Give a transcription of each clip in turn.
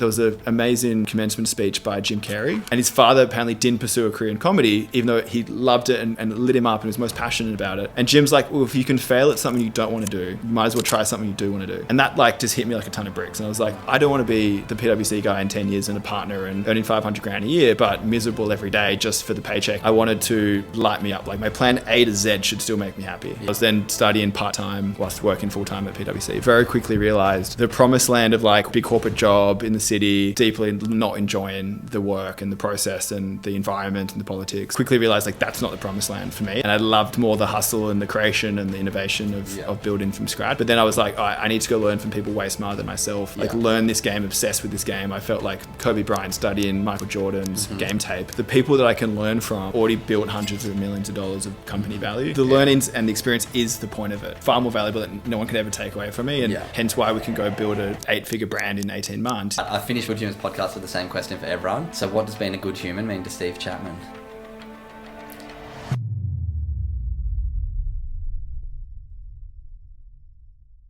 there was an amazing commencement speech by Jim Carrey, and his father apparently didn't pursue a career in comedy, even though he loved it and it lit him up and was most passionate about it. And Jim's like, well, if you can fail at something you don't want to do, you might as well try something you do want to do. And that like just hit me like a ton of bricks. And I was like, I don't want to be the PwC guy in 10 years and a partner and earning 500 grand a year, but miserable every day just for the paycheck. I wanted to light me up. Like my plan A to Z should still make me happy. I was then studying part-time whilst working full-time at PwC. Very quickly realized the promised land of like big corporate job in the city, deeply not enjoying the work and the process and the environment and the politics. Quickly realized like that's not the promised land for me. And I loved more the hustle and the creation and the innovation of building from scratch. But then I was like, I need to go learn from people way smarter than myself. Like learn this game, obsessed with this game. I felt like Kobe Bryant studying Michael Jordan's game tape. The people that I can learn from already built hundreds of millions of dollars of company value. The learnings and the experience is the point of it. Far more valuable that no one can ever take away from me. And hence why we can go build an 8-figure brand in 18 months. I finished Good Humans podcast with the same question for everyone. So what does being a good human mean to Steve Chapman?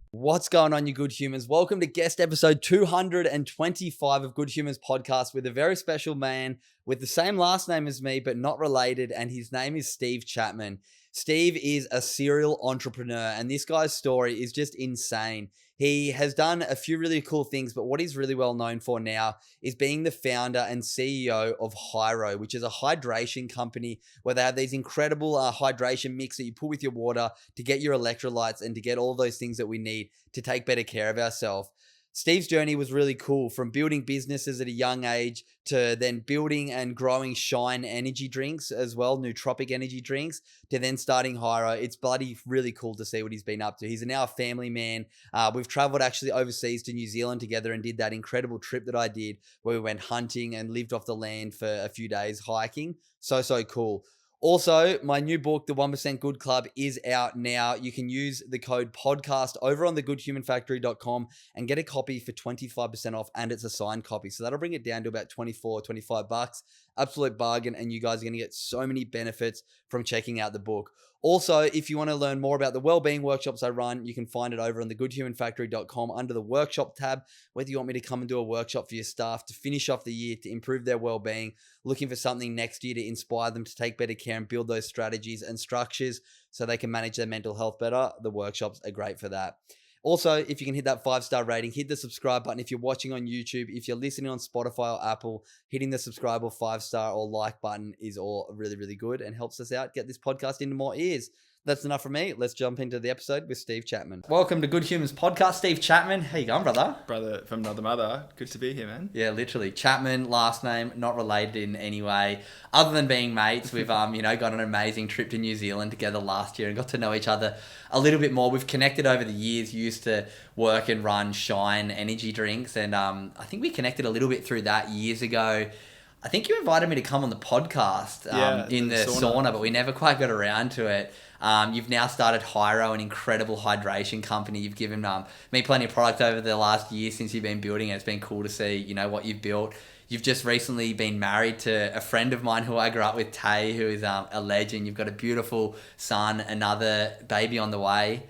What's going on, you good humans? Welcome to guest episode 225 of Good Humans podcast with a very special man with the same last name as me, but not related. And his name is Steve Chapman. Steve is a serial entrepreneur, and this guy's story is just insane. He has done a few really cool things, but what he's really well known for now is being the founder and CEO of Hyro, which is a hydration company where they have these incredible hydration mix that you put with your water to get your electrolytes and to get all those things that we need to take better care of ourselves. Steve's journey was really cool, from building businesses at a young age to then building and growing Shine energy drinks as well, nootropic energy drinks, to then starting Hyro. It's bloody really cool to see what he's been up to. He's now a family man. We've traveled actually overseas to New Zealand together and did that incredible trip that I did where we went hunting and lived off the land for a few days hiking. So cool. Also, my new book, The 1% Good Club, is out now. You can use the code podcast over on thegoodhumanfactory.com and get a copy for 25% off, and it's a signed copy. So that'll bring it down to about $25. Absolute bargain, and you guys are going to get so many benefits from checking out the book. Also, if you want to learn more about the wellbeing workshops I run, you can find it over on thegoodhumanfactory.com under the workshop tab. Whether you want me to come and do a workshop for your staff to finish off the year, to improve their wellbeing, looking for something next year to inspire them to take better care and build those strategies and structures so they can manage their mental health better, the workshops are great for that. Also, if you can hit that 5-star rating, hit the subscribe button. If you're watching on YouTube, if you're listening on Spotify or Apple, hitting the subscribe or 5-star or like button is all really, really good and helps us out, get this podcast into more ears. That's enough from me. Let's jump into the episode with Steve Chapman. Welcome to Good Humans podcast, Steve Chapman. How you going, brother? Brother from another mother. Good to be here, man. Yeah, literally. Chapman, last name, not related in any way. Other than being mates, we've got an amazing trip to New Zealand together last year and got to know each other a little bit more. We've connected over the years. You used to work and run Shine energy drinks, and I think we connected a little bit through that years ago. I think you invited me to come on the podcast in the sauna, but we never quite got around to it. You've now started Hyro, an incredible hydration company. You've given me plenty of product over the last year since you've been building it. It's been cool to see, what you've built. You've just recently been married to a friend of mine who I grew up with, Tay, who is a legend. You've got a beautiful son, another baby on the way.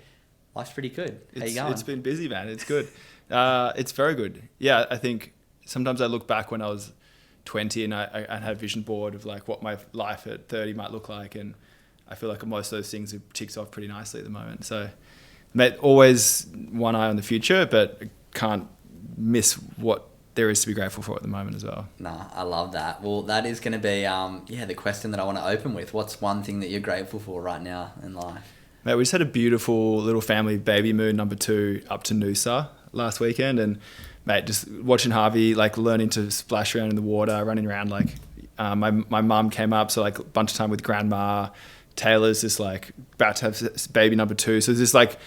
Life's pretty good. How you going? It's been busy, man. It's good. It's very good. Yeah, I think sometimes I look back when I was 20 and I had a vision board of like what my life at 30 might look like, and I feel like most of those things have ticked off pretty nicely at the moment. So always one eye on the future, but can't miss what there is to be grateful for at the moment as well. Nah, I love that. Well, that is going to be the question that I want to open with. What's one thing that you're grateful for right now in life? Mate, we just had a beautiful little family baby moon number 2 up to Noosa last weekend, and mate, just watching Harvey like learning to splash around in the water, running around like my mum came up, so like a bunch of time with grandma. Taylor's just like about to have baby number 2, so there's this like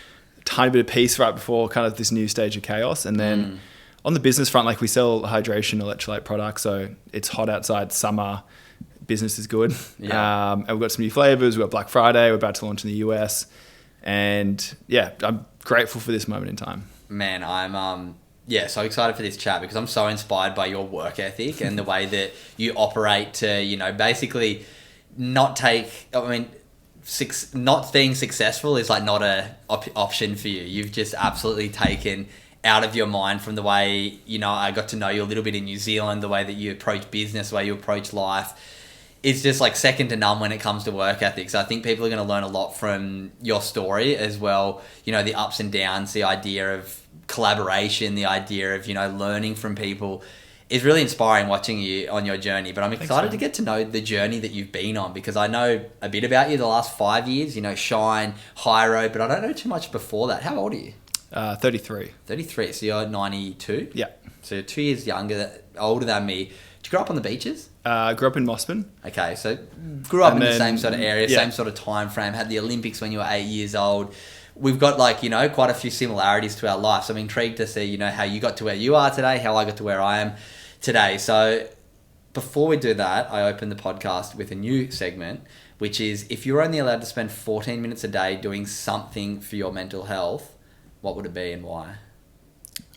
tiny bit of peace right before kind of this new stage of chaos. And then on the business front, like we sell hydration electrolyte products, so it's hot outside, summer, business is good. And we've got some new flavors. We've got Black Friday, we're about to launch in the US, and yeah, I'm grateful for this moment in time. Man, I'm so excited for this chat because I'm so inspired by your work ethic and the way that you operate to, basically not being successful is like not a option for you. You've just absolutely taken out of your mind from the way, I got to know you a little bit in New Zealand, the way that you approach business, the way you approach life. It's just like second to none when it comes to work ethics. I think people are going to learn a lot from your story as well. The ups and downs, the idea of collaboration, the idea of, learning from people is really inspiring watching you on your journey. But I'm excited to get to know the journey that you've been on, because I know a bit about you the last 5 years, Shine, Hyro, but I don't know too much before that. How old are you? 33. 33, so you're 92? Yeah. So you're 2 years older than me. Did you grow up on the beaches? Grew up in Mossman. Okay, so grew up in the then, same sort of area, same sort of time frame, had the Olympics when you were 8 years old. We've got quite a few similarities to our lives. So I'm intrigued to see, how you got to where you are today, how I got to where I am today. So before we do that, I open the podcast with a new segment, which is, if you're only allowed to spend 14 minutes a day doing something for your mental health, what would it be and why?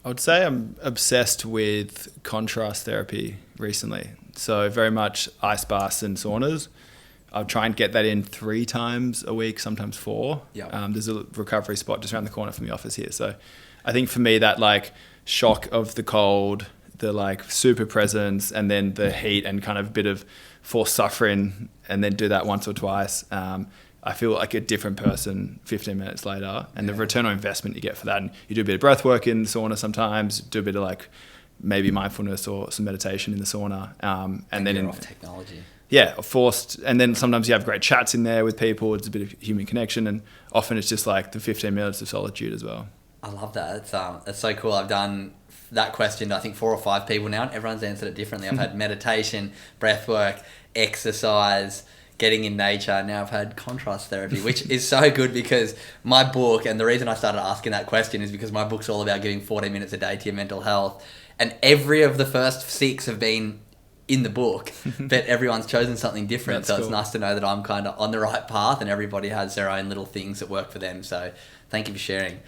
I would say I'm obsessed with contrast therapy recently. So very much ice baths and saunas. I'll try and get that in 3 times a week, sometimes 4. Yeah. There's a recovery spot just around the corner from the office here. So I think for me, that like shock of the cold, the like super presence, and then the heat and kind of bit of forced suffering, and then do that once or twice. I feel like a different person 15 minutes later, and the return on investment you get for that. And you do a bit of breath work in the sauna sometimes, do a bit of like maybe mindfulness or some meditation in the sauna. And then off technology. Yeah, forced. And then sometimes you have great chats in there with people. It's a bit of human connection. And often it's just like the 15 minutes of solitude as well. I love that. It's so cool. I've done that question to, I think, 4 or 5 people now, and everyone's answered it differently. I've had meditation, breath work, exercise, getting in nature. Now I've had contrast therapy, which is so good, because my book, and the reason I started asking that question is because my book's all about giving 40 minutes a day to your mental health. And every of the first 6 have been in the book, but everyone's chosen something different. So it's nice to know that I'm kind of on the right path, and everybody has their own little things that work for them. So thank you for sharing.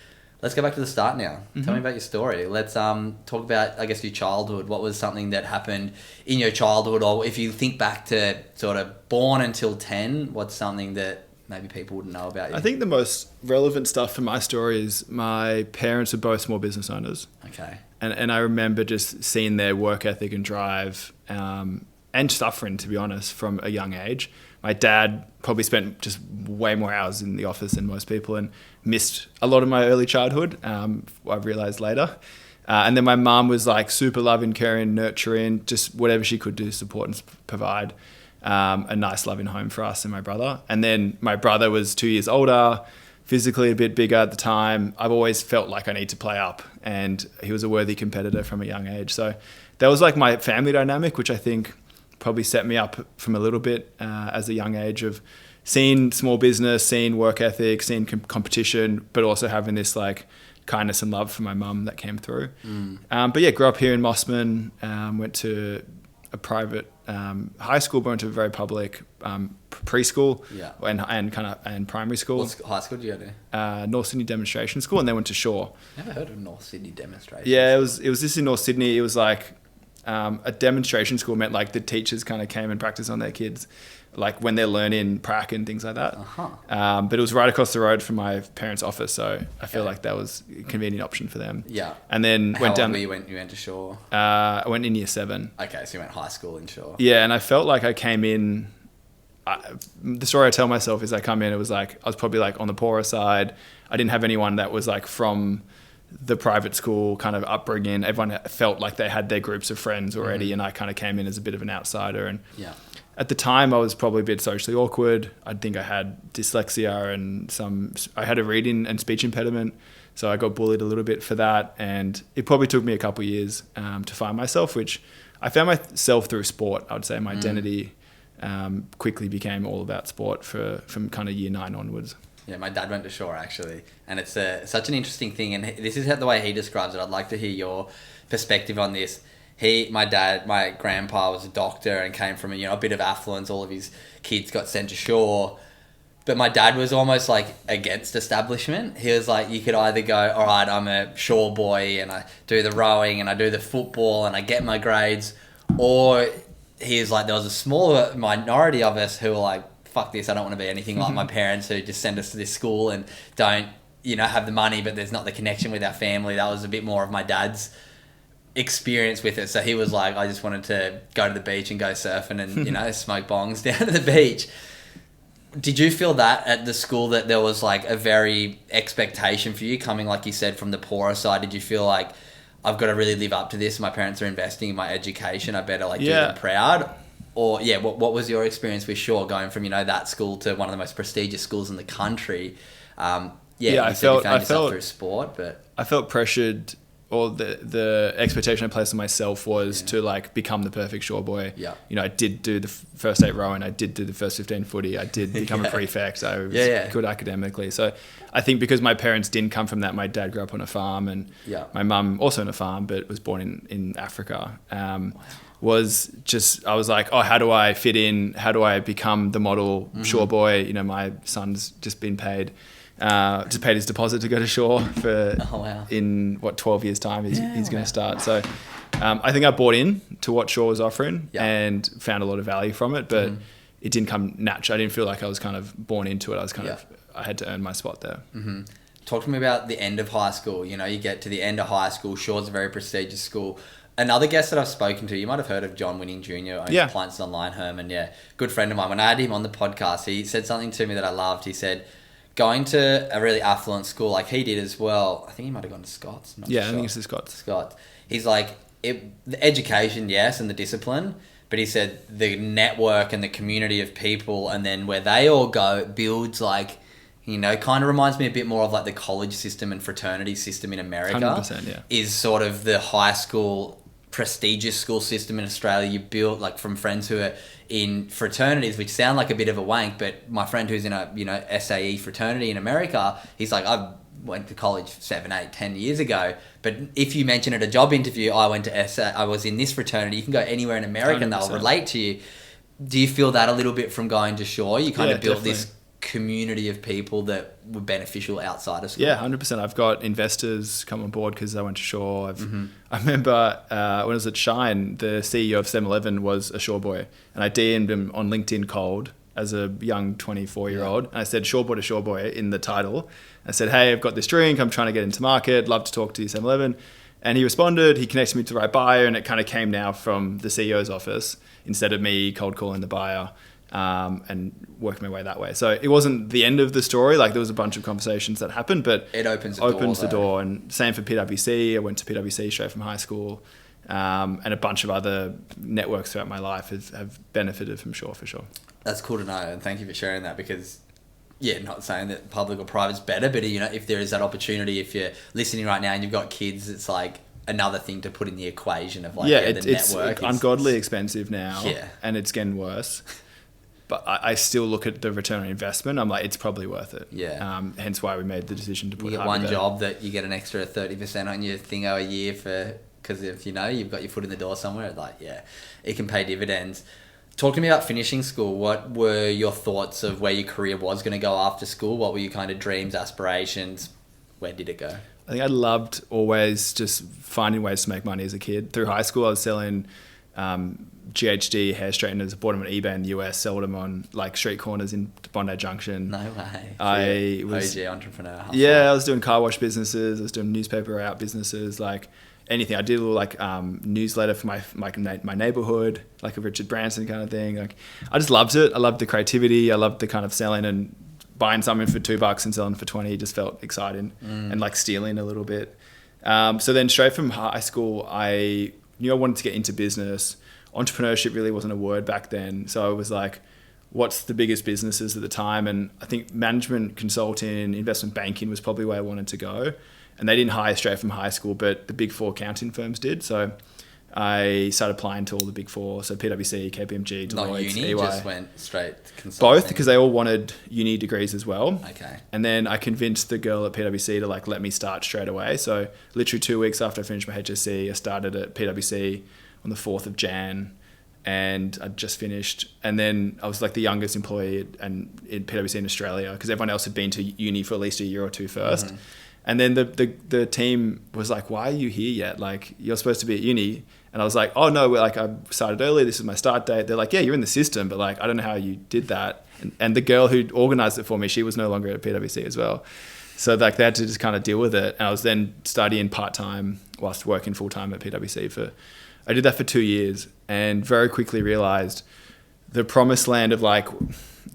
Let's go back to the start now. Tell me about your story. Let's talk about, I guess, your childhood. What was something that happened in your childhood? Or if you think back to sort of born until 10, what's something that maybe people wouldn't know about you? I think the most relevant stuff for my story is my parents are both small business owners. Okay. And I remember just seeing their work ethic and drive, and suffering, to be honest, from a young age. My dad probably spent just way more hours in the office than most people, and missed a lot of my early childhood, I've realized later. And then my mum was like super loving, caring, nurturing, just whatever she could do to support and provide a nice, loving home for us and my brother. And then my brother was 2 years older, physically a bit bigger at the time. I've always felt like I need to play up, and he was a worthy competitor from a young age. So that was like my family dynamic, which I think probably set me up from a little bit as a young age of seeing small business, seeing work ethic, seeing competition, but also having this like kindness and love for my mum that came through. But yeah, grew up here in Mossman, went to a private high school, but went to a very public preschool and primary school. What high school did you go to? North Sydney Demonstration School, and then went to Shaw. Never heard of North Sydney Demonstration. Yeah, it was this in North Sydney. It was like a demonstration school, meant like the teachers kind of came and practiced on their kids, like when they're learning prac and things like that. But it was right across the road from my parents' office, so I feel like that was a convenient option for them. Yeah. And then How went down. old were you went to Shaw? I went in year 7. Okay, so you went high school in Shaw. Yeah, and I felt like I came in. The story I tell myself is I come in. It was like I was probably like on the poorer side. I didn't have anyone that was like from the private school kind of upbringing. Everyone felt like they had their groups of friends already, and I kind of came in as a bit of an outsider. And at the time, I was probably a bit socially awkward. I think I had dyslexia and I had a reading and speech impediment, so I got bullied a little bit for that. And it probably took me a couple of years to find myself, which I found myself through sport. I would say my identity quickly became all about sport from kind of year 9 onwards. Yeah, my dad went to Shaw actually, and it's such an interesting thing. And this is the way he describes it. I'd like to hear your perspective on this. My grandpa was a doctor and came from a bit of affluence. All of his kids got sent to Shaw, but my dad was almost like against establishment. He was like, you could either go, all right, I'm a Shaw boy and I do the rowing and I do the football and I get my grades, or he was like, there was a smaller minority of us who were like, fuck this, I don't want to be anything like my parents who just send us to this school and don't have the money, but there's not the connection with our family. That was a bit more of my dad's experience with it. So he was like, I just wanted to go to the beach and go surfing and, smoke bongs down at the beach. Did you feel that at the school that there was like a very expectation for you coming, like you said, from the poorer side? Did you feel like, I've got to really live up to this? My parents are investing in my education. I better do them proud. Or what was your experience with Shaw going from, that school to one of the most prestigious schools in the country? I felt through sport, but I felt pressured, or the expectation I placed on myself was to like become the perfect shore boy. Yeah. I did do the first 8 rowing. I did do the first 15 footy. I did become a prefect. I was good academically. So I think because my parents didn't come from that, my dad grew up on a farm and my mum also on a farm, but was born in Africa. I was like, oh, how do I fit in? How do I become the model shore boy? My son's just been paid. Just paid his deposit to go to shore for in 12 years time he's going to start. So I think I bought in to what Shaw was offering and found a lot of value from it, but it didn't come natural. I didn't feel like I was kind of born into it. I was I had to earn my spot there. Mm-hmm. Talk to me about the end of high school. You get to the end of high school. Shaw's a very prestigious school. Another guest that I've spoken to, you might have heard of John Winning Jr. owns Appliances Online, Herman. Good friend of mine. When I had him on the podcast, he said something to me that I loved. He said, going to a really affluent school like he did as well. I think he might have gone to Scott's. I think it's the Scott's. Scott. He's like, the education, yes, and the discipline, but he said the network and the community of people, and then where they all go, builds like, kind of reminds me a bit more of like the college system and fraternity system in America. 100%, is sort of the high school, prestigious school system in Australia. You build like from friends who are in fraternities, which sound like a bit of a wank, but my friend who's in a SAE fraternity in America, he's like, I went to college 7, 8, 10 years ago, but if you mention at a job interview, I was in this fraternity, you can go anywhere in America 100%. And they'll relate to you. Do you feel that a little bit from going to Shaw? You kind of built definitely. This community of people that were beneficial outside of school. 100%. I've got investors come on board because I went to Shaw. I remember when I was at Shine, the CEO of 7-Eleven was a Shaw boy, and I DM'd him on LinkedIn cold as a young 24-year-old. And I said Shaw boy to Shaw boy in the title. I said, hey, I've got this drink. I'm trying to get into market. Love to talk to you, 7-Eleven. And he responded. He connected me to the right buyer, and it kind of came now from the CEO's office instead of me cold calling the buyer. And working my way that way. So it wasn't the end of the story. Like there was a bunch of conversations that happened, but it opens the door. And same for PwC. I went to PwC straight from high school, and a bunch of other networks throughout my life have benefited from Shaw for sure. That's cool to know, and thank you for sharing that because. Not saying that public or private is better, but if there is that opportunity, if you're listening right now and you've got kids, it's like another thing to put in the equation of the network. It's ungodly expensive now, and it's getting worse. But I still look at the return on investment. I'm like, it's probably worth it. Hence why we made the decision to put. You get one job that you get an extra 30% on your thingo a year because if you've got your foot in the door somewhere, it can pay dividends. Talk to me about finishing school. What were your thoughts of where your career was going to go after school? What were your kind of dreams, aspirations? Where did it go? I think I loved always just finding ways to make money as a kid. Through high school, I was selling GHD hair straighteners. I bought them on eBay in the US, sold them on like street corners in Bondi Junction. No way. I was OG entrepreneur. Hustle. Yeah, I was doing car wash businesses. I was doing newspaper out businesses, like anything. I did a little newsletter for my neighborhood, like a Richard Branson kind of thing. Like I just loved it. I loved the creativity. I loved the kind of selling and buying something for $2 and selling for 20. It just felt exciting and like stealing a little bit. So then straight from high school, I knew I wanted to get into business. Entrepreneurship really wasn't a word back then. So I was like, what's the biggest businesses at the time? And I think management consulting, investment banking was probably where I wanted to go. And they didn't hire straight from high school, but the big four accounting firms did. So I started applying to all the big four. So PwC, KPMG, Deloitte, Not uni, EY. Just went straight consulting? Both, because they all wanted uni degrees as well. Okay. And then I convinced the girl at PwC to let me start straight away. So literally 2 weeks after I finished my HSC, I started at PwC on the 4th of Jan, and I just finished. And then I was like the youngest employee in PwC in Australia, because everyone else had been to uni for at least a year or two first. Mm-hmm. And then the team was like, why are you here yet? Like, you're supposed to be at uni. And I was like, oh no, I started early. This is my start date. They're like, yeah, you're in the system, but I don't know how you did that. And the girl who organized it for me, she was no longer at PwC as well. So like they had to just kind of deal with it. And I was then studying part-time whilst working full-time at PwC I did that for 2 years and very quickly realized the promised land of like,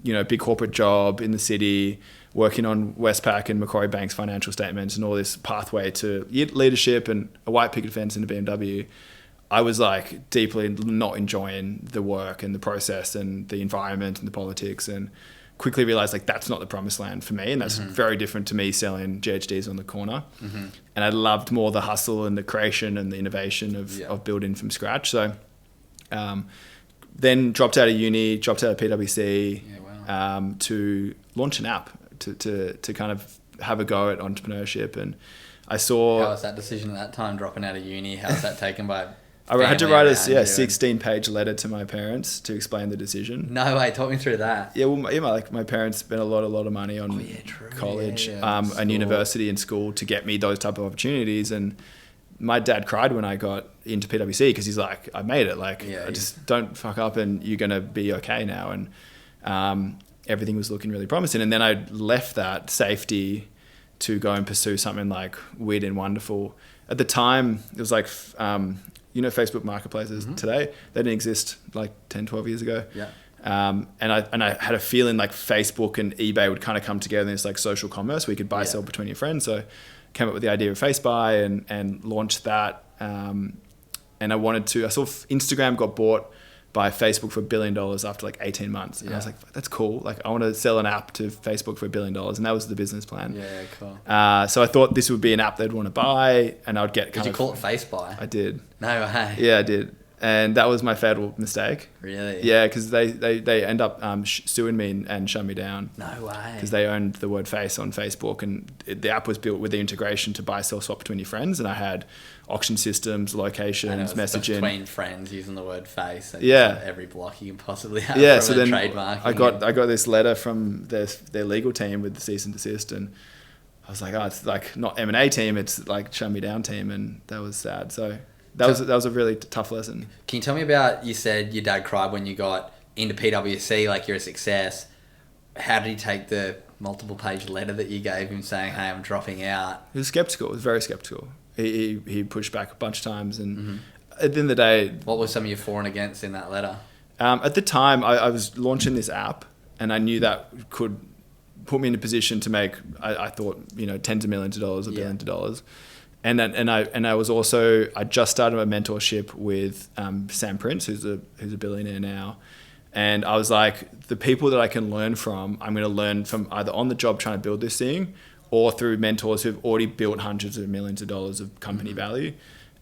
big corporate job in the city, working on Westpac and Macquarie Bank's financial statements and all this pathway to leadership and a white picket fence in a BMW. I was like deeply not enjoying the work and the process and the environment and the politics, and quickly realized like that's not the promised land for me, and that's very different to me selling GHDs on the corner. And I loved more the hustle and the creation and the innovation of building from scratch. So then dropped out of uni, dropped out of PwC to launch an app to kind of have a go at entrepreneurship. And I saw... How was that decision at that time, dropping out of uni? How was that taken by... I had to write a 16-page letter to my parents to explain the decision. No way, talk me through that. Yeah, well, my parents spent a lot of money on college, and university and school to get me those type of opportunities. And my dad cried when I got into PwC because he's like, I made it. Like, I just don't fuck up and you're going to be okay now. And everything was looking really promising. And then I left that safety to go and pursue something like weird and wonderful. At the time, it was like... Facebook marketplaces today, they didn't exist like 10, 12 years ago. Yeah. And I had a feling like Facebook and eBay would kind of come together in this like social commerce where you could buy, sell between your friends. So came up with the idea of Face Buy and launched that. And I saw Instagram got bought by Facebook for $1 billion after like 18 months. And I was like, that's cool. Like I want to sell an app to Facebook for $1 billion. And that was the business plan. Yeah, cool. So I thought this would be an app they'd want to buy, and I'd get Did you call it Face Buy? I did. No way. Yeah, I did. And that was my fatal mistake. Really? Yeah, because they end up suing me and shut me down. No way. Because they owned the word face on Facebook, and the app was built with the integration to buy, sell, swap between your friends. And I had auction systems, locations, messaging. Between friends using the word face. And every block you can possibly have so from then trademark. I got this letter from their legal team with the cease and desist, and I was like, oh, it's like not M&A team, it's like shut me down team, and that was sad. So that was a really tough lesson. Can you tell me about, you said your dad cried when you got into PwC, like you're a success. How did he take the multiple page letter that you gave him saying, hey, I'm dropping out? He was skeptical. He was very skeptical. He pushed back a bunch of times, and at the end of the day... What were some of your for and against in that letter? At the time, I was launching this app, and I knew that could put me in a position to make, I thought, tens of millions of dollars or billions of dollars. And I was also, I just started my mentorship with Sam Prince, who's a billionaire now. And I was like, the people that I can learn from, I'm going to learn from either on the job trying to build this thing, or through mentors who've already built hundreds of millions of dollars of company value.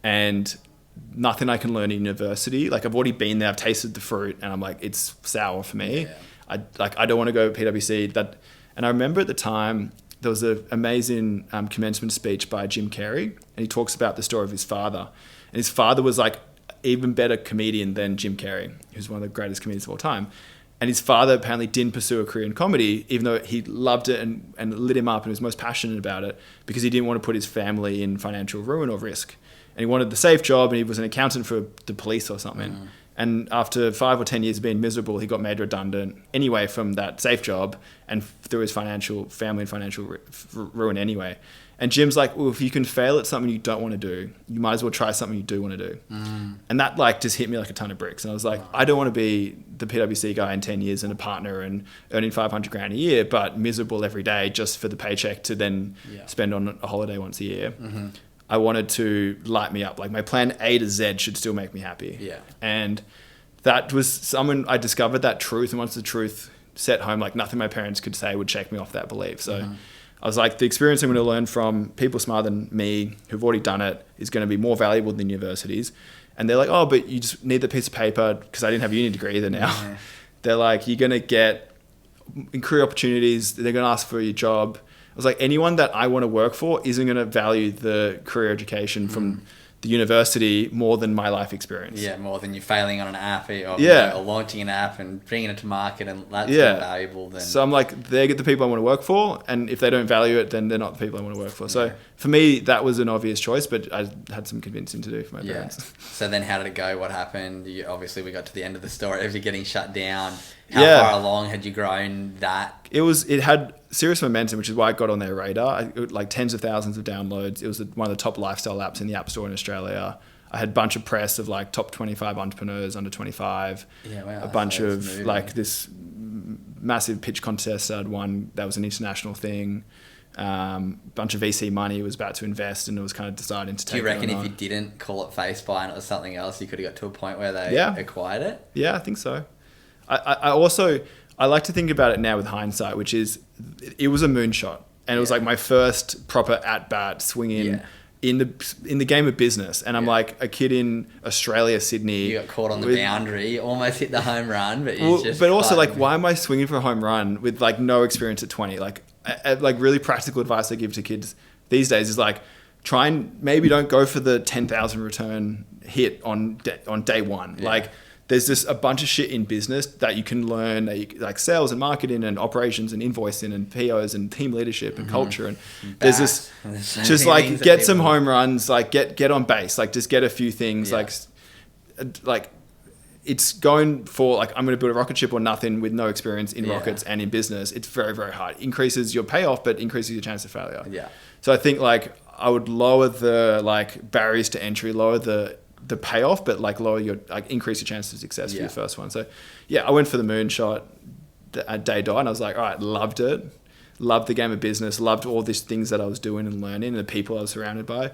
And nothing I can learn in university. Like I've already been there, I've tasted the fruit, and I'm like, it's sour for me. Yeah. I don't want to go to PwC. And I remember at the time, there was an amazing commencement speech by Jim Carrey, and he talks about the story of his father. And his father was like even better comedian than Jim Carrey, who's one of the greatest comedians of all time. And his father apparently didn't pursue a career in comedy, even though he loved it and lit him up and was most passionate about it, because he didn't want to put his family in financial ruin or risk. And he wanted the safe job, and he was an accountant for the police or something. And after 5 or 10 years of being miserable, he got made redundant anyway from that safe job and through his family and financial ruin anyway. And Jim's like, well, if you can fail at something you don't want to do, you might as well try something you do want to do. And that like just hit me like a ton of bricks. And I was like, I don't want to be the PwC guy in 10 years and a partner and earning $500,000 a year, but miserable every day just for the paycheck to then spend on a holiday once a year. I wanted to light me up. Like my plan A to Z should still make me happy. Yeah. And that was I discovered that truth. And once the truth set home, like nothing my parents could say would shake me off that belief. So I was like, the experience I'm going to learn from people smarter than me who've already done it is going to be more valuable than universities. And they're like, oh, but you just need the piece of paper, because I didn't have a uni degree either now. Yeah. They're like, you're going to get career opportunities. They're going to ask for your job. I was like, anyone that I want to work for isn't going to value the career education from the university more than my life experience. Yeah, more than you failing on an app or launching an app and bringing it to market, and that's more valuable than... So I'm like, they're the people I want to work for, and if they don't value it, then they're not the people I want to work for. So for me, that was an obvious choice, but I had some convincing to do for my parents. So then how did it go? What happened? Obviously, we got to the end of the story. Everything getting shut down. How far along had you grown that? It had serious momentum, which is why I got on their radar. Like tens of thousands of downloads. It was one of the top lifestyle apps in the App Store in Australia. I had a bunch of press of like top 25 entrepreneurs under 25. Yeah, wow, a bunch of moving. like this massive pitch contest I'd won. That was an international thing. Bunch of VC money was about to invest, and it was kind of deciding to take it. Do you reckon if you didn't call it FaceBuy and it was something else, you could have got to a point where they acquired it? Yeah, I think so. I also like to think about it now with hindsight, which is it was a moonshot, and it was like my first proper at bat swinging in the game of business. And I'm like a kid in Australia, Sydney. You got caught on the boundary, you almost hit the home run, but but also like, why am I swinging for a home run with like no experience at 20? Like really practical advice I give to kids these days is like, try and maybe don't go for the 10,000 return hit on day one. Yeah. Like there's just a bunch of shit in business that you can learn, like sales and marketing and operations and invoicing and POs and team leadership and culture. And there's this, just like get some home runs, like get on base, like just get a few things, like it's going for like, I'm going to build a rocket ship or nothing with no experience in rockets and in business. It's very, very hard. Increases your payoff, but increases your chance of failure. Yeah. So I think like I would lower the like barriers to entry, lower the payoff, but like increase your chances of success for your first one. So I went for the moonshot at day dot, and I was like, all right, loved it. Loved the game of business, loved all these things that I was doing and learning and the people I was surrounded by.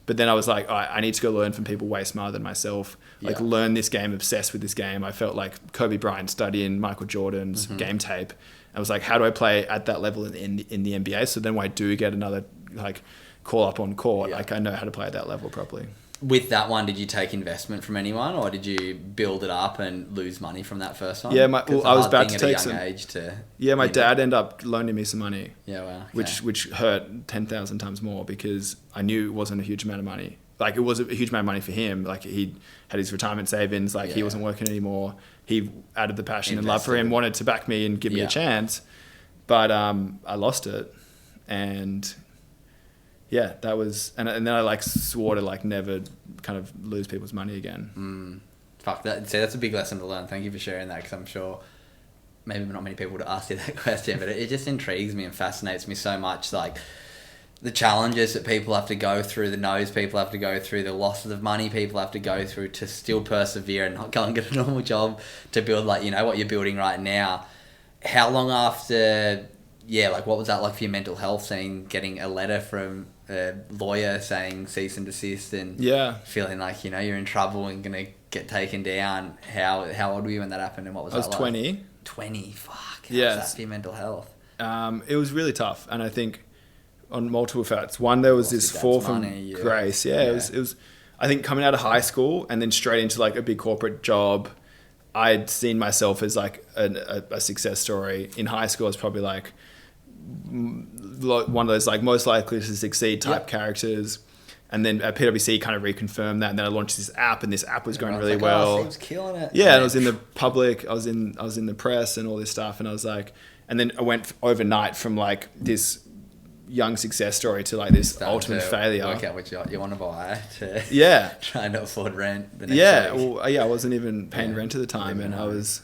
But then I was like, all right, I need to go learn from people way smarter than myself. Like learn this game, obsessed with this game. I felt like Kobe Bryant studying Michael Jordan's game tape. I was like, how do I play at that level in the NBA? So then when I do get another like call up on court, like I know how to play at that level properly. With that one, did you take investment from anyone, or did you build it up and lose money from that first one? Yeah, I was about to take some. My dad ended up loaning me some money. Yeah, wow. Okay. Which hurt 10,000 times more, because I knew it wasn't a huge amount of money. Like it was a huge amount of money for him. Like he had his retirement savings. Like he wasn't working anymore. He added the passion and love for him, wanted to back me and give me a chance, but I lost it, and. Yeah, that was, and then I like swore to like never kind of lose people's money again. Fuck that. See, that's a big lesson to learn. Thank you for sharing that, because I'm sure maybe not many people would ask you that question, but it just intrigues me and fascinates me so much. Like the challenges that people have to go through, the no's people have to go through, the losses of money people have to go through to still persevere and not go and get a normal job to build like, what you're building right now. How long after, like what was that like for your mental health, getting a letter from a lawyer saying cease and desist and feeling like, you're in trouble and going to get taken down? How old were you when that happened, and what was that like? I was 20. 20, fuck. How was that for your mental health? It was really tough, and I think on multiple fronts. One, there was this fall from grace. It was, I think coming out of high school and then straight into like a big corporate job, I'd seen myself as like a success story. In high school, I was probably like one of those like most likely to succeed type characters, and then at PwC kind of reconfirmed that, and then I launched this app, and this app was going really well. Steve's killing it. Yeah, and I was in the public, I was in the press and all this stuff, and I was like, and then I went overnight from like this young success story to like this ultimate failure. Work out what you want to buy to trying to afford rent the next week. I wasn't even paying rent at the time, and I was.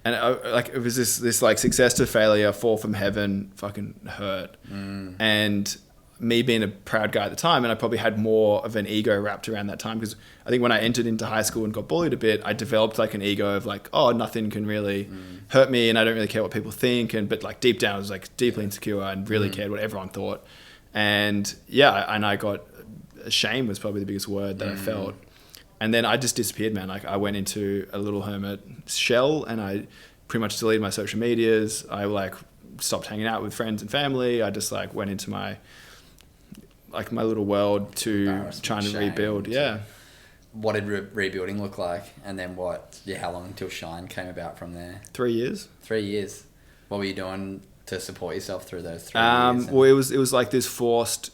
And it was this like success to failure, fall from heaven, fucking hurt. And me being a proud guy at the time, and I probably had more of an ego wrapped around that time, because I think when I entered into high school and got bullied a bit, I developed like an ego of like, oh, nothing can really hurt me, and I don't really care what people think. But like deep down, I was like deeply insecure and really cared what everyone thought. And I got shame was probably the biggest word that I felt. And then I just disappeared, man. Like I went into a little hermit shell, and I pretty much deleted my social medias. I like stopped hanging out with friends and family. I just like went into my little world to trying to rebuild. Yeah. What did rebuilding look like? And then how long until Shine came about from there? 3 years. 3 years. What were you doing to support yourself through those 3 years? Well, it was like this forced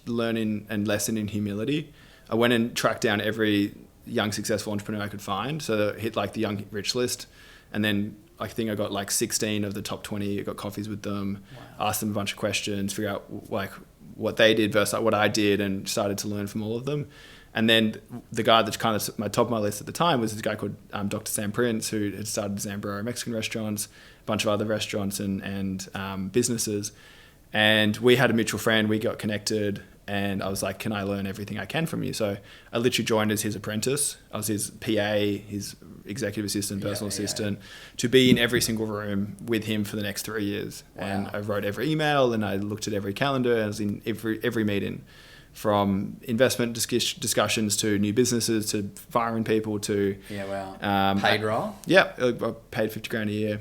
learning and lesson in humility. I went and tracked down every young successful entrepreneur I could find. So I hit like the young rich list, and then I think I got like 16 of the top 20. I got coffees with them, asked them a bunch of questions, figure out like what they did versus like what I did, and started to learn from all of them. And then the guy that's kind of my top of my list at the time was this guy called Dr. Sam Prince, who had started Zambrero Mexican restaurants, a bunch of other restaurants and businesses. And we had a mutual friend. We got connected, and I was like, can I learn everything I can from you? So I literally joined as his apprentice. I was his PA, his executive assistant, personal assistant, to be in every single room with him for the next 3 years. Wow. And I wrote every email, and I looked at every calendar, and I was in every meeting, from investment discussions to new businesses to firing people to... Yeah, wow. Paid role? Yeah, I paid 50 grand a year.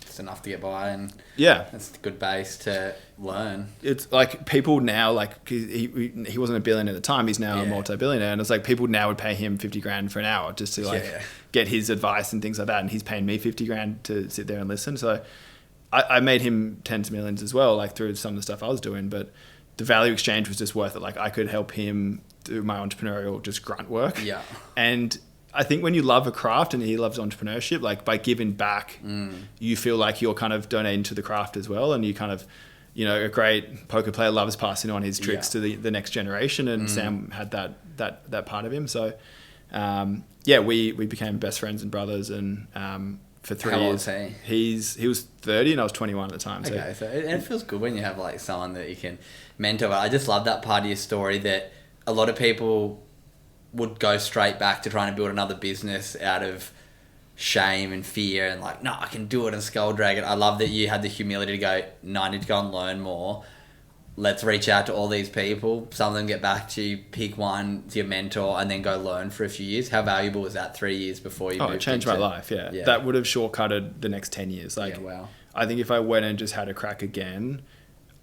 It's enough to get by, and that's a good base to learn. It's like people now, like he wasn't a billionaire at the time, he's now a multi-billionaire, and it's like people now would pay him 50 grand for an hour just to get his advice and things like that, and he's paying me 50 grand to sit there and listen. So I made him tens of millions as well, like through some of the stuff I was doing, but the value exchange was just worth it. Like I could help him do my entrepreneurial just grunt work. Yeah. And I think when you love a craft and he loves entrepreneurship, like by giving back, you feel like you're kind of donating to the craft as well. And you kind of, a great poker player loves passing on his tricks to the next generation. And Sam had that part of him. So, we became best friends and brothers. And for 3 years, how old was he was 30 and I was 21 at the time. Okay, so it feels good when you have like someone that you can mentor. I just love that part of your story that a lot of people would go straight back to trying to build another business out of shame and fear and like, no, I can do it and skull drag it. I love that you had the humility to go, no, I need to go and learn more. Let's reach out to all these people. Some of them get back to you, pick one to your mentor, and then go learn for a few years. How valuable was that 3 years before you moved? It changed my life, yeah. That would have shortcutted the next 10 years. Like, wow. I think if I went and just had a crack again,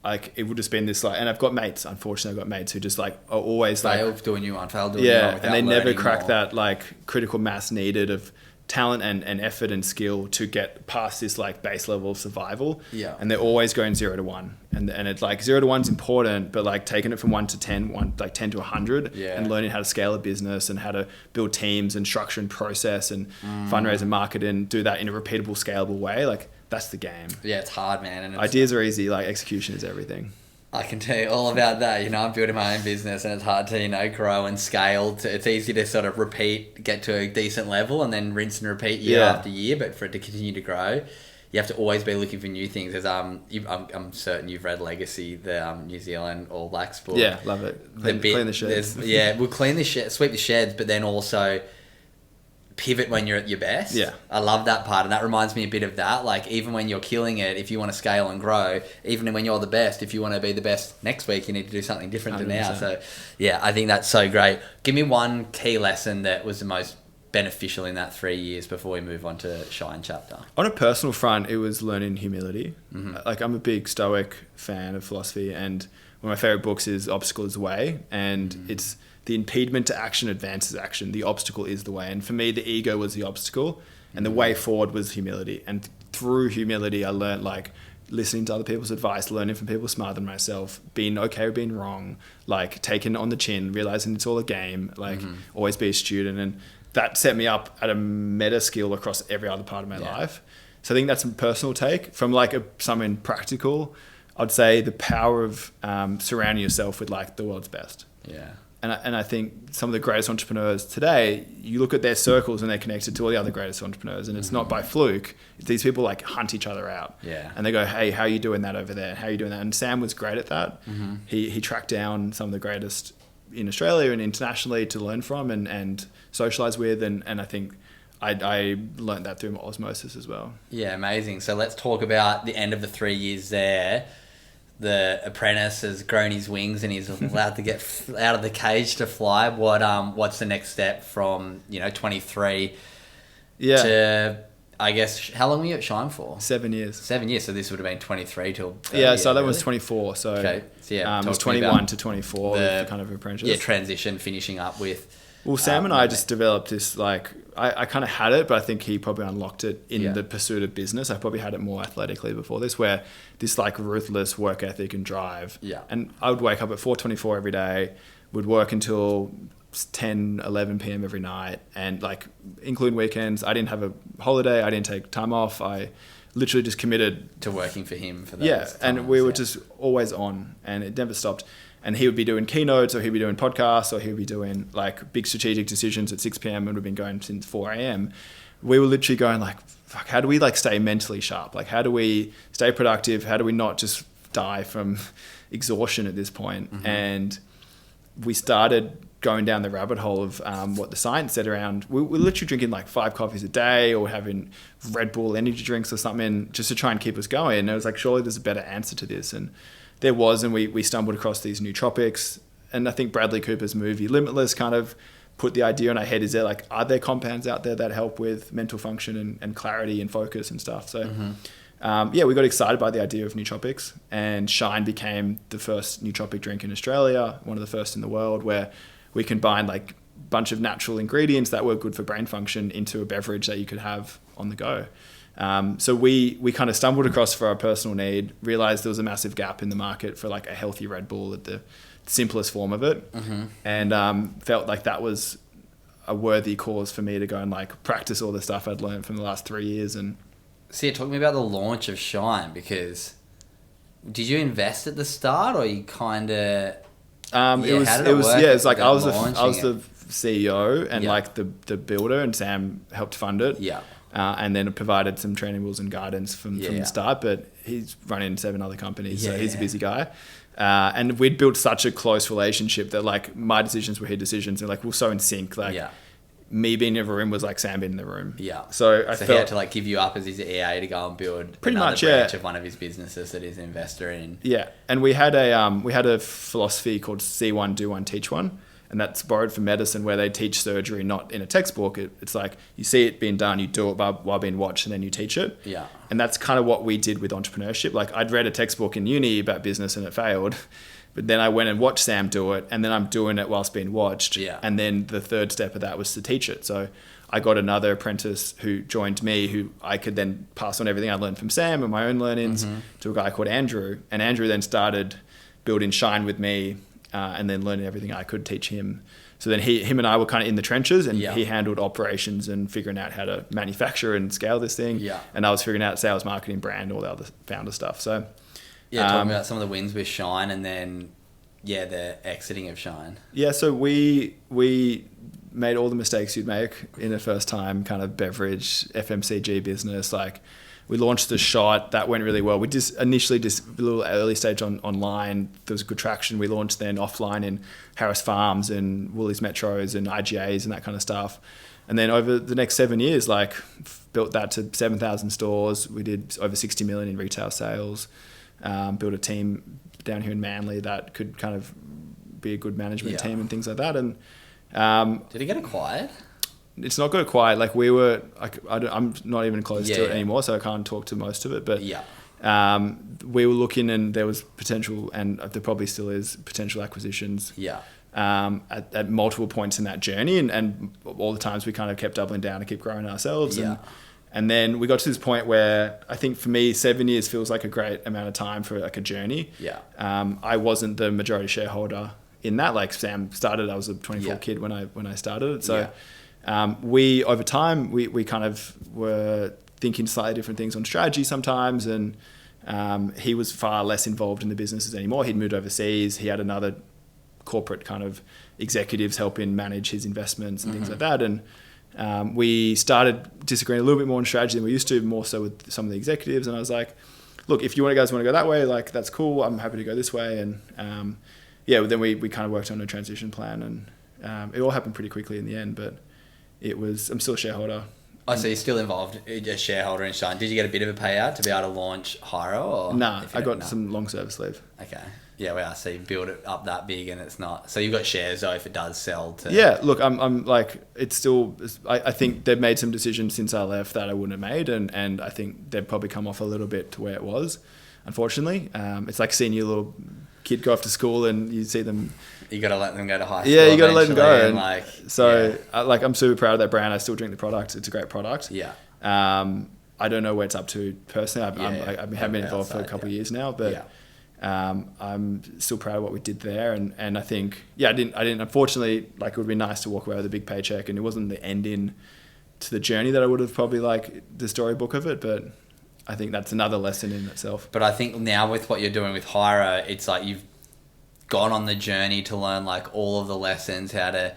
like it would just been this like, and I've got mates, unfortunately I've got mates who just like are always fail like doing you one, fail doing you one without and they never crack more. that like critical mass needed of talent and effort and skill to get past this like base level of survival. Yeah. And they're always going 0 to 1. And it's like 0 to 1 is important, but like taking it from 1 to 10, like 10 to 100 and learning how to scale a business and how to build teams and structure and process and fundraise and market and do that in a repeatable, scalable way. Like that's the game. Yeah, it's hard, man. And ideas are easy, like execution is everything. I can tell you all about that. I'm building my own business and it's hard to, grow and scale. It's easy to sort of repeat, get to a decent level and then rinse and repeat year after year. But for it to continue to grow, you have to always be looking for new things. As I'm certain you've read Legacy, the New Zealand All Blacks book. Yeah, love it. Clean the sheds. We'll clean the sweep the sheds, but then also pivot when you're at your best. Yeah. I love that part, and that reminds me a bit of that. Like even when you're killing it, if you want to scale and grow, even when you're the best, if you want to be the best next week, you need to do something different 100%. Than now. So yeah, I think that's so great. Give me one key lesson that was the most beneficial in that 3 years before we move on to Shine chapter. On a personal front, it was learning humility. Like I'm a big Stoic fan of philosophy, and one of my favorite books is Obstacle is the Way, and it's the impediment to action advances action. The obstacle is the way. And for me, the ego was the obstacle and the way forward was humility. And through humility, I learned like listening to other people's advice, learning from people smarter than myself, being okay with being wrong, like taking it on the chin, realizing it's all a game, like always be a student. And that set me up at a meta skill across every other part of my life. So I think that's a personal take. From like something practical, I'd say the power of surrounding yourself with like the world's best. Yeah. And I think some of the greatest entrepreneurs today, you look at their circles and they're connected to all the other greatest entrepreneurs, and it's not by fluke. These people like hunt each other out. Yeah. And they go, hey, how are you doing that over there? How are you doing that? And Sam was great at that. He tracked down some of the greatest in Australia and internationally to learn from and socialize with. And I think I learned that through osmosis as well. Yeah, amazing. So let's talk about the end of the 3 years there. The apprentice has grown his wings and he's allowed to get out of the cage to fly. What's the next step from 23 to, I guess, how long were you at Shine for? 7 years. 7 years. So this would have been 23 till 30. Yeah, so that was 24. So okay. So it was 21 to 24 the kind of apprentice. Yeah, transition, finishing up with. Well, Sam and I just developed this, like, I kind of had it, but I think he probably unlocked it in the pursuit of business. I probably had it more athletically before this, where this like ruthless work ethic and drive. Yeah. And I would wake up at 4:24 every day, would work until 10, 11 p.m. every night, and like, including weekends. I didn't have a holiday. I didn't take time off. I literally just committed to working for him for those and times, we were just always on, and it never stopped. And he would be doing keynotes, or he'd be doing podcasts, or he'd be doing like big strategic decisions at 6 p.m. and we've been going since 4 a.m. We were literally going like, fuck, how do we like stay mentally sharp? Like, how do we stay productive? How do we not just die from exhaustion at this point? And we started going down the rabbit hole of what the science said around, we're literally drinking like 5 coffees a day or having Red Bull energy drinks or something just to try and keep us going. And it was like, surely there's a better answer to this. And there was, and we stumbled across these nootropics. And I think Bradley Cooper's movie Limitless kind of put the idea in our head, is there like, are there compounds out there that help with mental function and clarity and focus and stuff? So we got excited by the idea of nootropics, and Shine became the first nootropic drink in Australia, one of the first in the world, where we combined like a bunch of natural ingredients that were good for brain function into a beverage that you could have on the go. So we kind of stumbled across for our personal need, realized there was a massive gap in the market for like a healthy Red Bull at the simplest form of it, and felt like that was a worthy cause for me to go and like practice all the stuff I'd learned from the last 3 years. And so talk to me about the launch of Shine, because did you invest at the start, or you kind of... It's like I was the CEO and like the builder, and Sam helped fund it. And then provided some training wheels and guidance from the start. But he's running 7 other companies, so he's a busy guy. And we'd built such a close relationship that like my decisions were his decisions, and like we're so in sync. Like me being in the room was like Sam being in the room. So I felt he had to like give you up as his EA to go and build pretty another much branch of one of his businesses that he's an investor in. And we had a philosophy called See One, Do One, Teach One. And that's borrowed from medicine, where they teach surgery not in a textbook. It's like you see it being done, you do it while being watched, and then you teach it. And that's kind of what we did with entrepreneurship. Like I'd read a textbook in uni about business and it failed. But then I went and watched Sam do it, and then I'm doing it whilst being watched. And then the third step of that was to teach it. So I got another apprentice who joined me, who I could then pass on everything I learned from Sam and my own learnings to a guy called Andrew. And Andrew then started building Shine with me, and then learning everything I could teach him. So then him and I were kind of in the trenches, and he handled operations and figuring out how to manufacture and scale this thing. And I was figuring out sales, marketing, brand, all the other founder stuff. So talking about some of the wins with Shine, and then the exiting of Shine. So we made all the mistakes you'd make in a first time kind of beverage FMCG business. Like we launched the shot, that went really well. We initially a little early stage online. There was good traction. We launched then offline in Harris Farms and Woolies Metros and IGAs and that kind of stuff. And then over the next 7 years, like built that to 7,000 stores. We did over 60 million in retail sales. Built a team down here in Manly that could kind of be a good management team and things like that. And did it get acquired? It's not got acquired. Like we were, I'm not even close to it anymore, so I can't talk to most of it. But we were looking, and there was potential, and there probably still is potential acquisitions. At multiple points in that journey, and all the times we kind of kept doubling down to keep growing ourselves. And then we got to this point where I think for me, 7 years feels like a great amount of time for like a journey. I wasn't the majority shareholder in that. Like Sam started, I was a 24 kid when I started it. So we over time we kind of were thinking slightly different things on strategy sometimes, and he was far less involved in the businesses anymore. He'd moved overseas. He had another corporate kind of executives helping manage his investments and things like that. And we started disagreeing a little bit more on strategy than we used to, more so with some of the executives. And I was like, look, if you guys want to go that way, like that's cool. I'm happy to go this way. And then we kind of worked on a transition plan, and it all happened pretty quickly in the end. But I'm still a shareholder. Oh, so you're still involved as a shareholder in Shine. Did you get a bit of a payout to be able to launch Hyro? Nah, I got some long service leave. Okay. So you build it up that big, and it's not. So you've got shares though if it does sell to. Look, I'm like, it's still. I think they've made some decisions since I left that I wouldn't have made, and I think they've probably come off a little bit to where it was. Unfortunately, it's like seeing your little kid go off to school and you see them. You got to let them go to high school. Yeah, you got to let them go. And I'm super proud of that brand. I still drink the product. It's a great product. I don't know where it's up to personally. I've been involved for a couple of years now, but. I'm still proud of what we did there, and I think I didn't unfortunately, like, it would be nice to walk away with a big paycheck, and it wasn't the ending to the journey that I would have probably like the storybook of it, but I think that's another lesson in itself. But I think now with what you're doing with Hyro, it's like you've gone on the journey to learn like all of the lessons, how to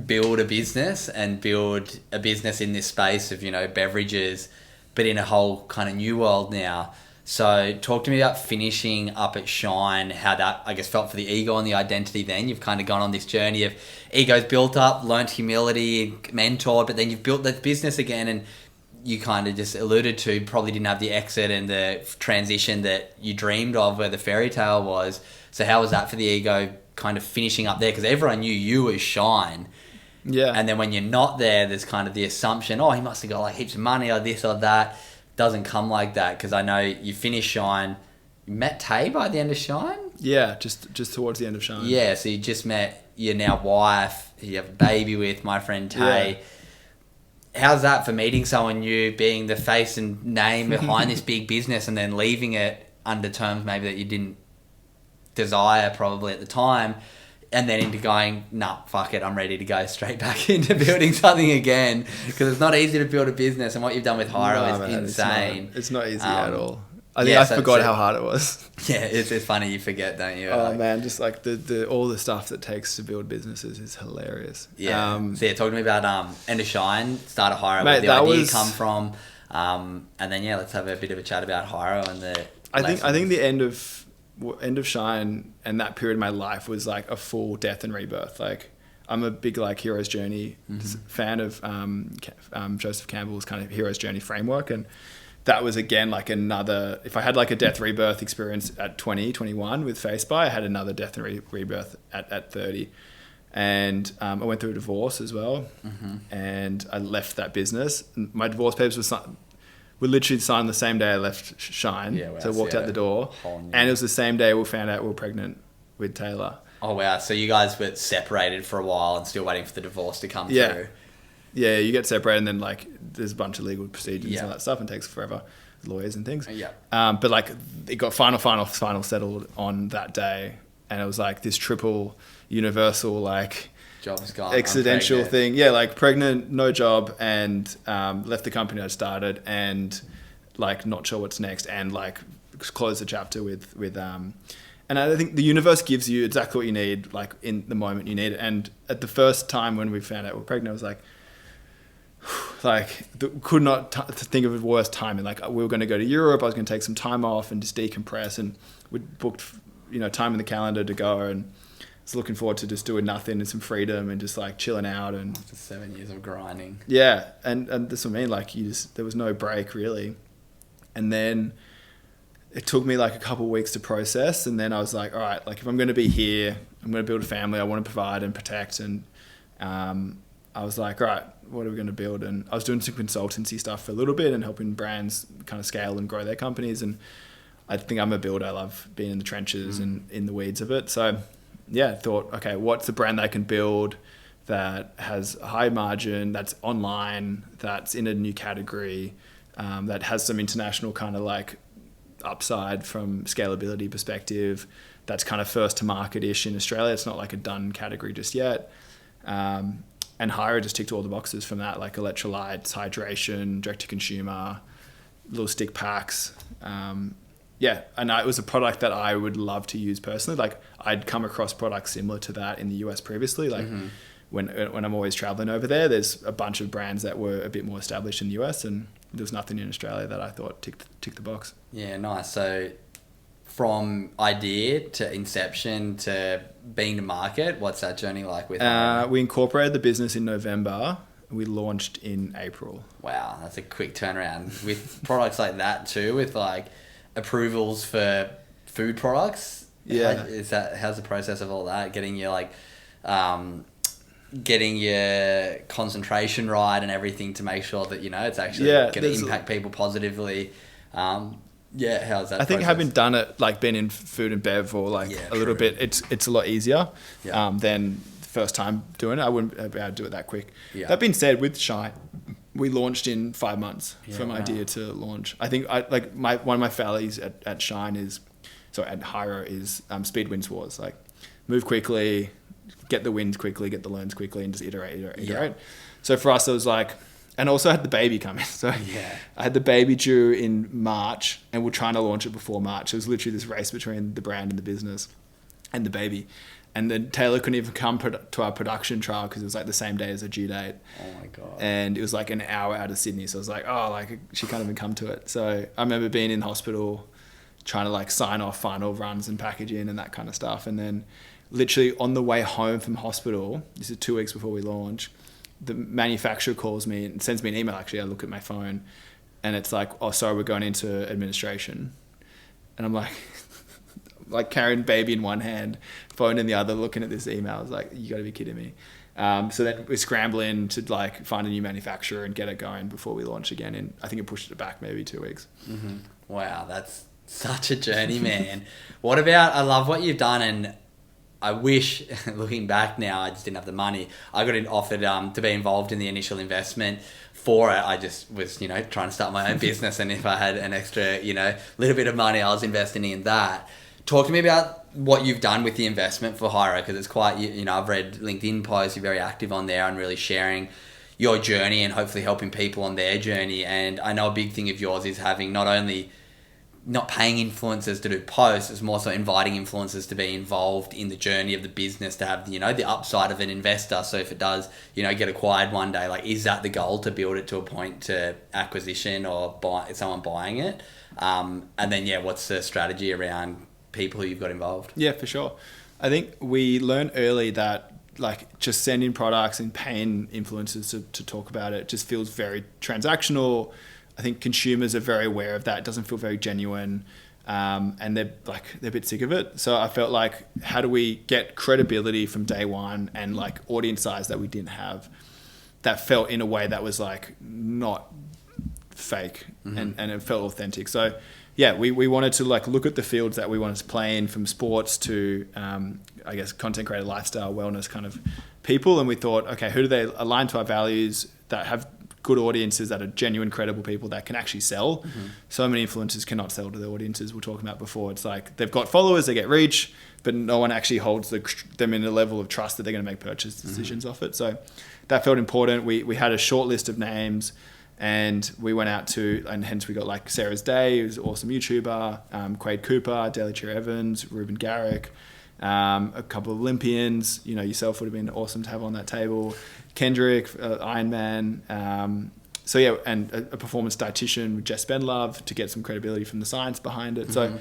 build a business and build a business in this space of, beverages, but in a whole kind of new world now. So talk to me about finishing up at Shine, how that, I guess, felt for the ego and the identity then. You've kind of gone on this journey of ego's built up, learned humility, mentored, but then you've built that business again, and you kind of just alluded to probably didn't have the exit and the transition that you dreamed of where the fairy tale was. So how was that for the ego kind of finishing up there? Because everyone knew you as Shine. Yeah. And then when you're not there, there's kind of the assumption, he must have got like heaps of money or this or that. Doesn't come like that, because I know you finished Shine. You met Tay by the end of Shine? Yeah, just towards the end of Shine. Yeah, so you just met your now wife, you have a baby with my friend Tay. Yeah. How's that for meeting someone new, being the face and name behind this big business, and then leaving it under terms maybe that you didn't desire probably at the time, and then into going, fuck it, I'm ready to go straight back into building something again, because it's not easy to build a business, and what you've done with Hyro is insane. It's not easy at all. I think I forgot how hard it was. Yeah, it's funny, you forget, don't you? Oh man, just like the all the stuff that takes to build businesses is hilarious. Yeah. So talk to me about end of Shine, start of Hyro, where the idea come from, and then let's have a bit of a chat about Hyro and the. I think the end of Shine and that period of my life was like a full death and rebirth. Like, I'm a big like Hero's Journey fan of Joseph Campbell's kind of Hero's Journey framework, and that was again like another. If I had like a death rebirth experience at 21 with FaceBuy, I had another death and rebirth at 30, and I went through a divorce as well, and I left that business. My divorce papers were literally signed the same day I left Shine. So I walked out the door, and it was the same day we found out we were pregnant with Taylor. Oh wow! So you guys were separated for a while and still waiting for the divorce to come through. Yeah, you get separated, and then like there's a bunch of legal procedures and all that stuff, and it takes forever, lawyers and things. Yeah. But like it got final settled on that day, and it was like this triple universal like job's gone, accidental thing. Yeah, like pregnant, no job, and left the company I started, and like not sure what's next, and like close the chapter with and I think the universe gives you exactly what you need, like in the moment you need it. And at the first time when we found out we were pregnant, I was could not think of a worse timing. Like we were going to go to Europe, I was going to take some time off and just decompress, and we booked time in the calendar to go, and was looking forward to just doing nothing and some freedom and just like chilling out. And just 7 years of grinding. Yeah, and this what I mean, like there was no break really. And then it took me like a couple of weeks to process, and then I was like, all right, like if I'm going to be here, I'm going to build a family, I want to provide and protect, and I was like, all right, what are we going to build? And I was doing some consultancy stuff for a little bit and helping brands kind of scale and grow their companies, and I think I'm a builder. I love being in the trenches and in the weeds of it. So I thought, okay, what's the brand that I can build that has a high margin, that's online, that's in a new category, that has some international kind of like upside from scalability perspective, that's kind of first to market-ish in Australia. It's not like a done category just yet. And Hyro just ticked all the boxes from that, like electrolytes, hydration, direct-to-consumer, little stick packs. And it was a product that I would love to use personally. Like I'd come across products similar to that in the US previously. Like when I'm always traveling over there, there's a bunch of brands that were a bit more established in the US, and there was nothing in Australia that I thought ticked the box. Yeah, nice. So from idea to inception to being to market, what's that journey like with we incorporated the business in November. We launched in April. Wow, that's a quick turnaround. With products like that too, with like approvals for food products. Yeah. How's the process of all that? Getting your like getting your concentration right and everything to make sure that it's actually going to impact people positively. How's that? I think having done it, like been in food and bev or like a little bit, it's a lot easier than the first time doing it. I wouldn't be able to do it that quick. Yeah. That being said, with Shy, we launched in 5 months from idea to launch. I think one of my failures at Shine at Hyro is speed wins wars. Like move quickly, get the wins quickly, get the learns quickly, and just iterate. So for us, it was like, And also had the baby coming. So Yeah. I had the baby due in March, and we're trying to launch it before March. It was literally this race between the brand and the business and the baby. And then Taylor couldn't even come to our production trial because it was like the same day as her due date. Oh my God. And it was like an hour out of Sydney. So I was like, oh, like she can't even come to it. So I remember being in hospital trying to like sign off final runs and package in and that kind of stuff. And then literally on the way home from hospital, this is 2 weeks before we launch, the manufacturer calls me and sends me an email. Actually, I look at my phone and it's like, oh, sorry, we're going into administration. And I'm like carrying baby in one hand, phone in the other, looking at this email. I was like, you gotta be kidding me. So then we're scrambling to like find a new manufacturer and get it going before we launch again. And I think it pushed it back maybe 2 weeks. Mm-hmm. Wow, that's such a journey, man. What about, I love what you've done, and I wish, looking back now, I just didn't have the money. I got offered to be involved in the initial investment for it. I just was, trying to start my own business, and if I had an extra, little bit of money, I was investing in that. Talk to me about what you've done with the investment for Hyro, because it's quite, I've read LinkedIn posts, you're very active on there and really sharing your journey and hopefully helping people on their journey. And I know a big thing of yours is having not paying influencers to do posts, it's more so inviting influencers to be involved in the journey of the business, to have, the upside of an investor. So if it does, get acquired one day, like, is that the goal, to build it to a point to acquisition or someone buying it? And then, what's the strategy around people who you've got involved? Yeah, for sure. I think we learned early that like just sending products and paying influencers to talk about it just feels very transactional. I think consumers are very aware of that. It doesn't feel very genuine, and they're a bit sick of it. So I felt like, how do we get credibility from day one and like audience size that we didn't have, that felt in a way that was like not fake, and it felt authentic. So yeah, we wanted to like look at the fields that we wanted to play in, from sports to I guess content creator, lifestyle, wellness kind of people, and we thought, okay, who do they align to our values, that have good audiences, that are genuine, credible people that can actually sell. So many influencers cannot sell to their audiences. We're talking about before. It's like they've got followers, they get reach, but no one actually holds them in a level of trust that they're going to make purchase decisions off it. So that felt important. We had a short list of names, and we went out to, and hence we got like Sarah's Day, who's an awesome YouTuber, Quade Cooper, Daly Cheer Evans, Ruben Garrick, a couple of Olympians, yourself would have been awesome to have on that table, Kendrick, Iron Man, so yeah, and a performance dietitian with Jess Benlove to get some credibility from the science behind it. So,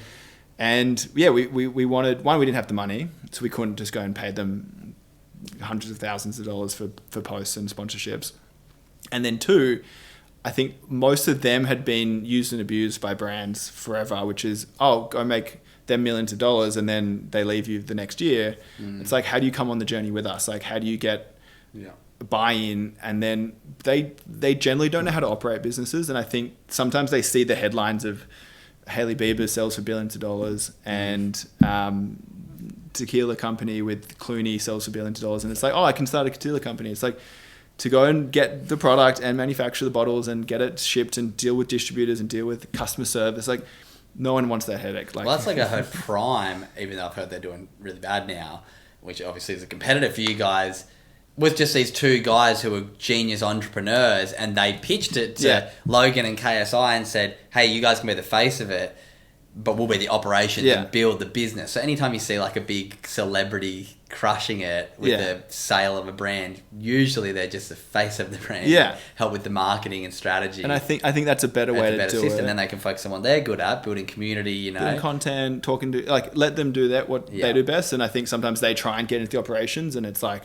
and yeah, we wanted, one, we didn't have the money, so we couldn't just go and pay them hundreds of thousands of dollars for posts and sponsorships. And then two, I think most of them had been used and abused by brands forever, which is, oh, go make them millions of dollars and then they leave you the next year. It's like, how do you come on the journey with us? Like, how do you get buy-in? And then they generally don't know how to operate businesses. And I think sometimes they see the headlines of Hailey Bieber sells for billions of dollars, and tequila company with Clooney sells for billions of dollars. And it's like, oh, I can start a tequila company. It's like, to go and get the product and manufacture the bottles and get it shipped and deal with distributors and deal with customer service. Like, no one wants that headache. Like, well, that's like I heard Prime, even though I've heard they're doing really bad now, which obviously is a competitor for you guys, with just these two guys who are genius entrepreneurs, and they pitched it to Logan and KSI and said, hey, you guys can be the face of it, but we'll be the operations and build the business. So anytime you see like a big celebrity crushing it with the sale of a brand, usually they're just the face of the brand. Help with the marketing and strategy. And I think that's a better way to do it. And then they can focus on what they're good at, building community, building content, talking to, like, let them do that, what they do best. And I think sometimes they try and get into the operations, and it's like,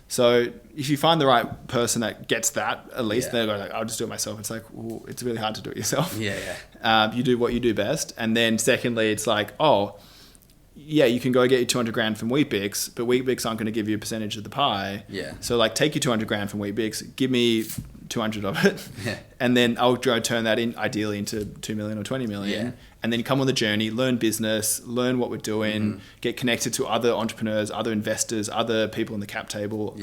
so if you find the right person that gets that, at least they're like, I'll just do it myself. It's like, well, it's really hard to do it yourself. You do what you do best. And then secondly, it's like, oh, yeah, you can go get your 200 grand from Weet-Bix, but Weet-Bix aren't going to give you a percentage of the pie. So like, take your 200 grand from Weet-Bix, give me 200 of it, and then I'll turn that in ideally into 2 million or 20 million. And then come on the journey, learn business, learn what we're doing, get connected to other entrepreneurs, other investors, other people in the cap table.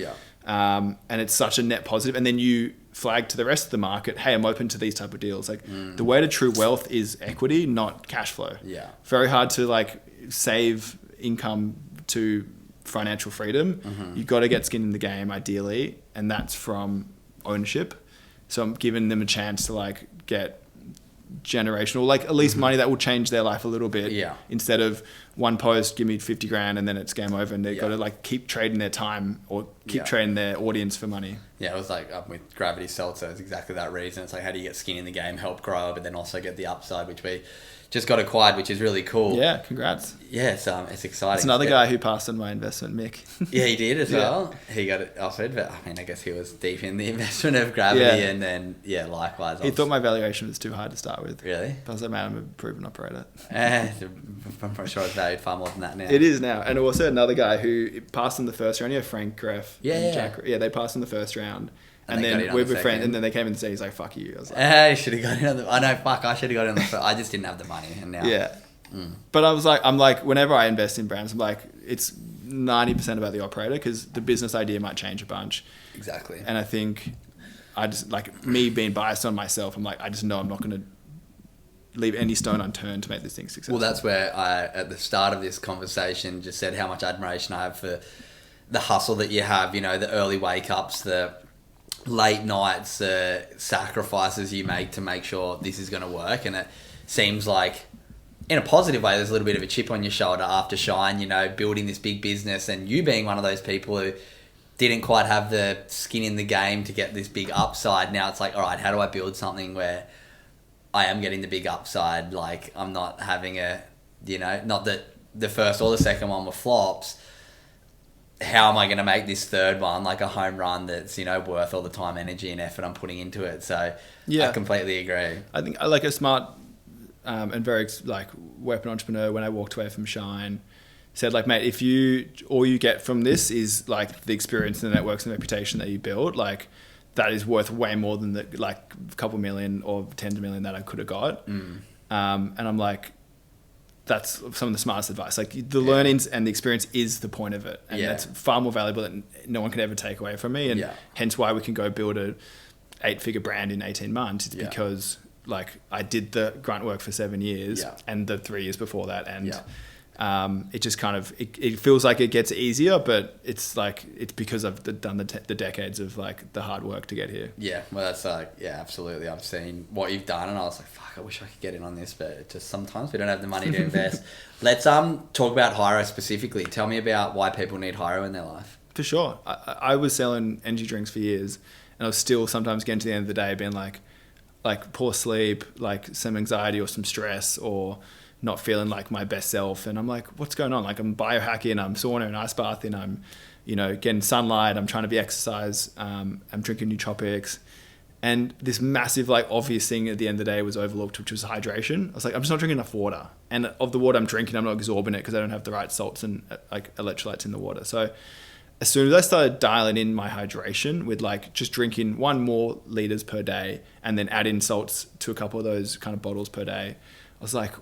And it's such a net positive. And then you flag to the rest of the market, hey, I'm open to these type of deals. Like, the way to true wealth is equity, not cash flow. Very hard to like save income to financial freedom. You've got to get skin in the game ideally, and that's from ownership. So I'm giving them a chance to like get generational, like at least money that will change their life a little bit. Yeah. Instead of one post, give me 50 grand and then it's game over, and they've got to like keep trading their time or keep trading their audience for money. Yeah, it was like up with Gravity Seltzer. It's exactly that reason. It's like, how do you get skin in the game, help grow, but then also get the upside, which we just got acquired, which is really cool. Yeah, congrats. Yeah, it's exciting. It's another guy who passed on my investment, Mick. Yeah, he did as well. He got it offered, but I mean, I guess he was deep in the investment of Gravity, and then likewise. He thought my valuation was too high to start with. Really? But I was like, man, I'm a proven operator. I'm pretty sure it's valued far more than that now. It is now. And also another guy who passed in the first round. You know, Frank Greff. Jack. Yeah, they passed in the first round. And then then we were friends, and then they came in and said, he's like, fuck you. I was like, I should have got in on the... I know, fuck, I should have got in on the first. I just didn't have the money, and now... Yeah. But I'm like, whenever I invest in brands, I'm like, it's 90% about the operator, because the business idea might change a bunch. Exactly. And I think I just, like, me being biased on myself, I'm like, I just know I'm not going to leave any stone unturned to make this thing successful. Well, that's where I, at the start of this conversation, just said how much admiration I have for the hustle that you have, you know, the early wake-ups, the late nights, the sacrifices you make to make sure this is going to work. And it seems like, in a positive way, there's a little bit of a chip on your shoulder after Shine, you know, building this big business, and you being one of those people who didn't quite have the skin in the game to get this big upside. Now it's like, all right, how do I build something where I am getting the big upside? Like, I'm not having a, you know, not that the first or the second one were flops. How am I going to make this third one like a home run that's, you know, worth all the time, energy and effort I'm putting into it? So I completely agree. I think I like a smart and very like weapon entrepreneur, when I walked away from Shine, said like, mate, if all you get from this is like the experience and the networks and reputation that you build, like that is worth way more than the like a couple million or tens of million that I could have got. And I'm like, that's some of the smartest advice. Like the learnings and the experience is the point of it. And that's far more valuable than no one can ever take away from me. And hence why we can go build a 8-figure brand in 18 months. It's because like I did the grunt work for 7 years and the 3 years before that. And it just kind of, it feels like it gets easier, but it's like, it's because I've done the decades of like the hard work to get here. Yeah. Well, that's like, absolutely. I've seen what you've done and I was like, fuck, I wish I could get in on this, but it just sometimes we don't have the money to invest. Let's talk about Hyro specifically. Tell me about why people need Hyro in their life. For sure. I was selling energy drinks for years, and I was still sometimes getting to the end of the day being like poor sleep, like some anxiety or some stress, or not feeling like my best self. And I'm like, what's going on? Like I'm biohacking, I'm sauna and ice bathing, I'm, you know, getting sunlight, I'm trying to be exercise, I'm drinking nootropics. And this massive, like obvious thing at the end of the day was overlooked, which was hydration. I was like, I'm just not drinking enough water. And of the water I'm drinking, I'm not absorbing it because I don't have the right salts and like electrolytes in the water. So as soon as I started dialing in my hydration with like just drinking 1 more liters per day and then add in salts to a couple of those kind of bottles per day, I was like,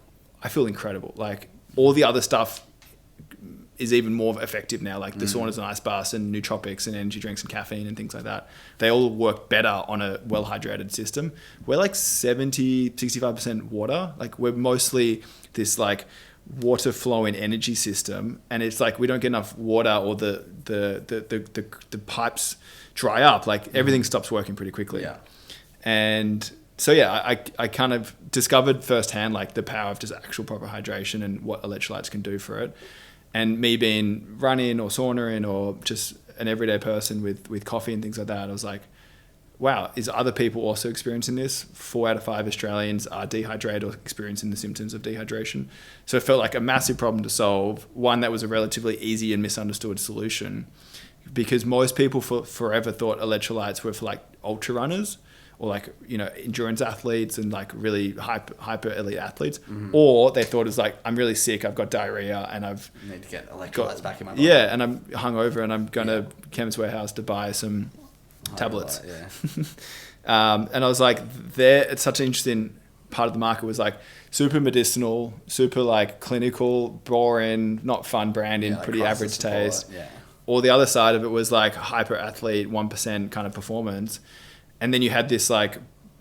I feel incredible. Like all the other stuff is even more effective now, like the saunas and ice baths and nootropics and energy drinks and caffeine and things like that. They all work better on a well-hydrated system. We're like 65% water. Like we're mostly this like water flowing energy system, and it's like we don't get enough water, or the pipes dry up. Like everything stops working pretty quickly. And so I kind of discovered firsthand like the power of just actual proper hydration and what electrolytes can do for it. And me being running or saunaing or just an everyday person with coffee and things like that, I was like, wow, is other people also experiencing this? 4 out of 5 Australians are dehydrated or experiencing the symptoms of dehydration. So it felt like a massive problem to solve, one that was a relatively easy and misunderstood solution, because most people forever thought electrolytes were for like ultra runners or like, you know, endurance athletes and like really hyper elite athletes. Or they thought it was like, I'm really sick, I've got diarrhea and I need to get electrolytes back in my body. Yeah, and I'm hungover and I'm going to Chemist Warehouse to buy some tablets. And I was like, it's such an interesting part of the market, was like super medicinal, super like clinical, boring, not fun branding, like pretty average taste. Or the other side of it was like hyper athlete, 1% kind of performance. And then you had this like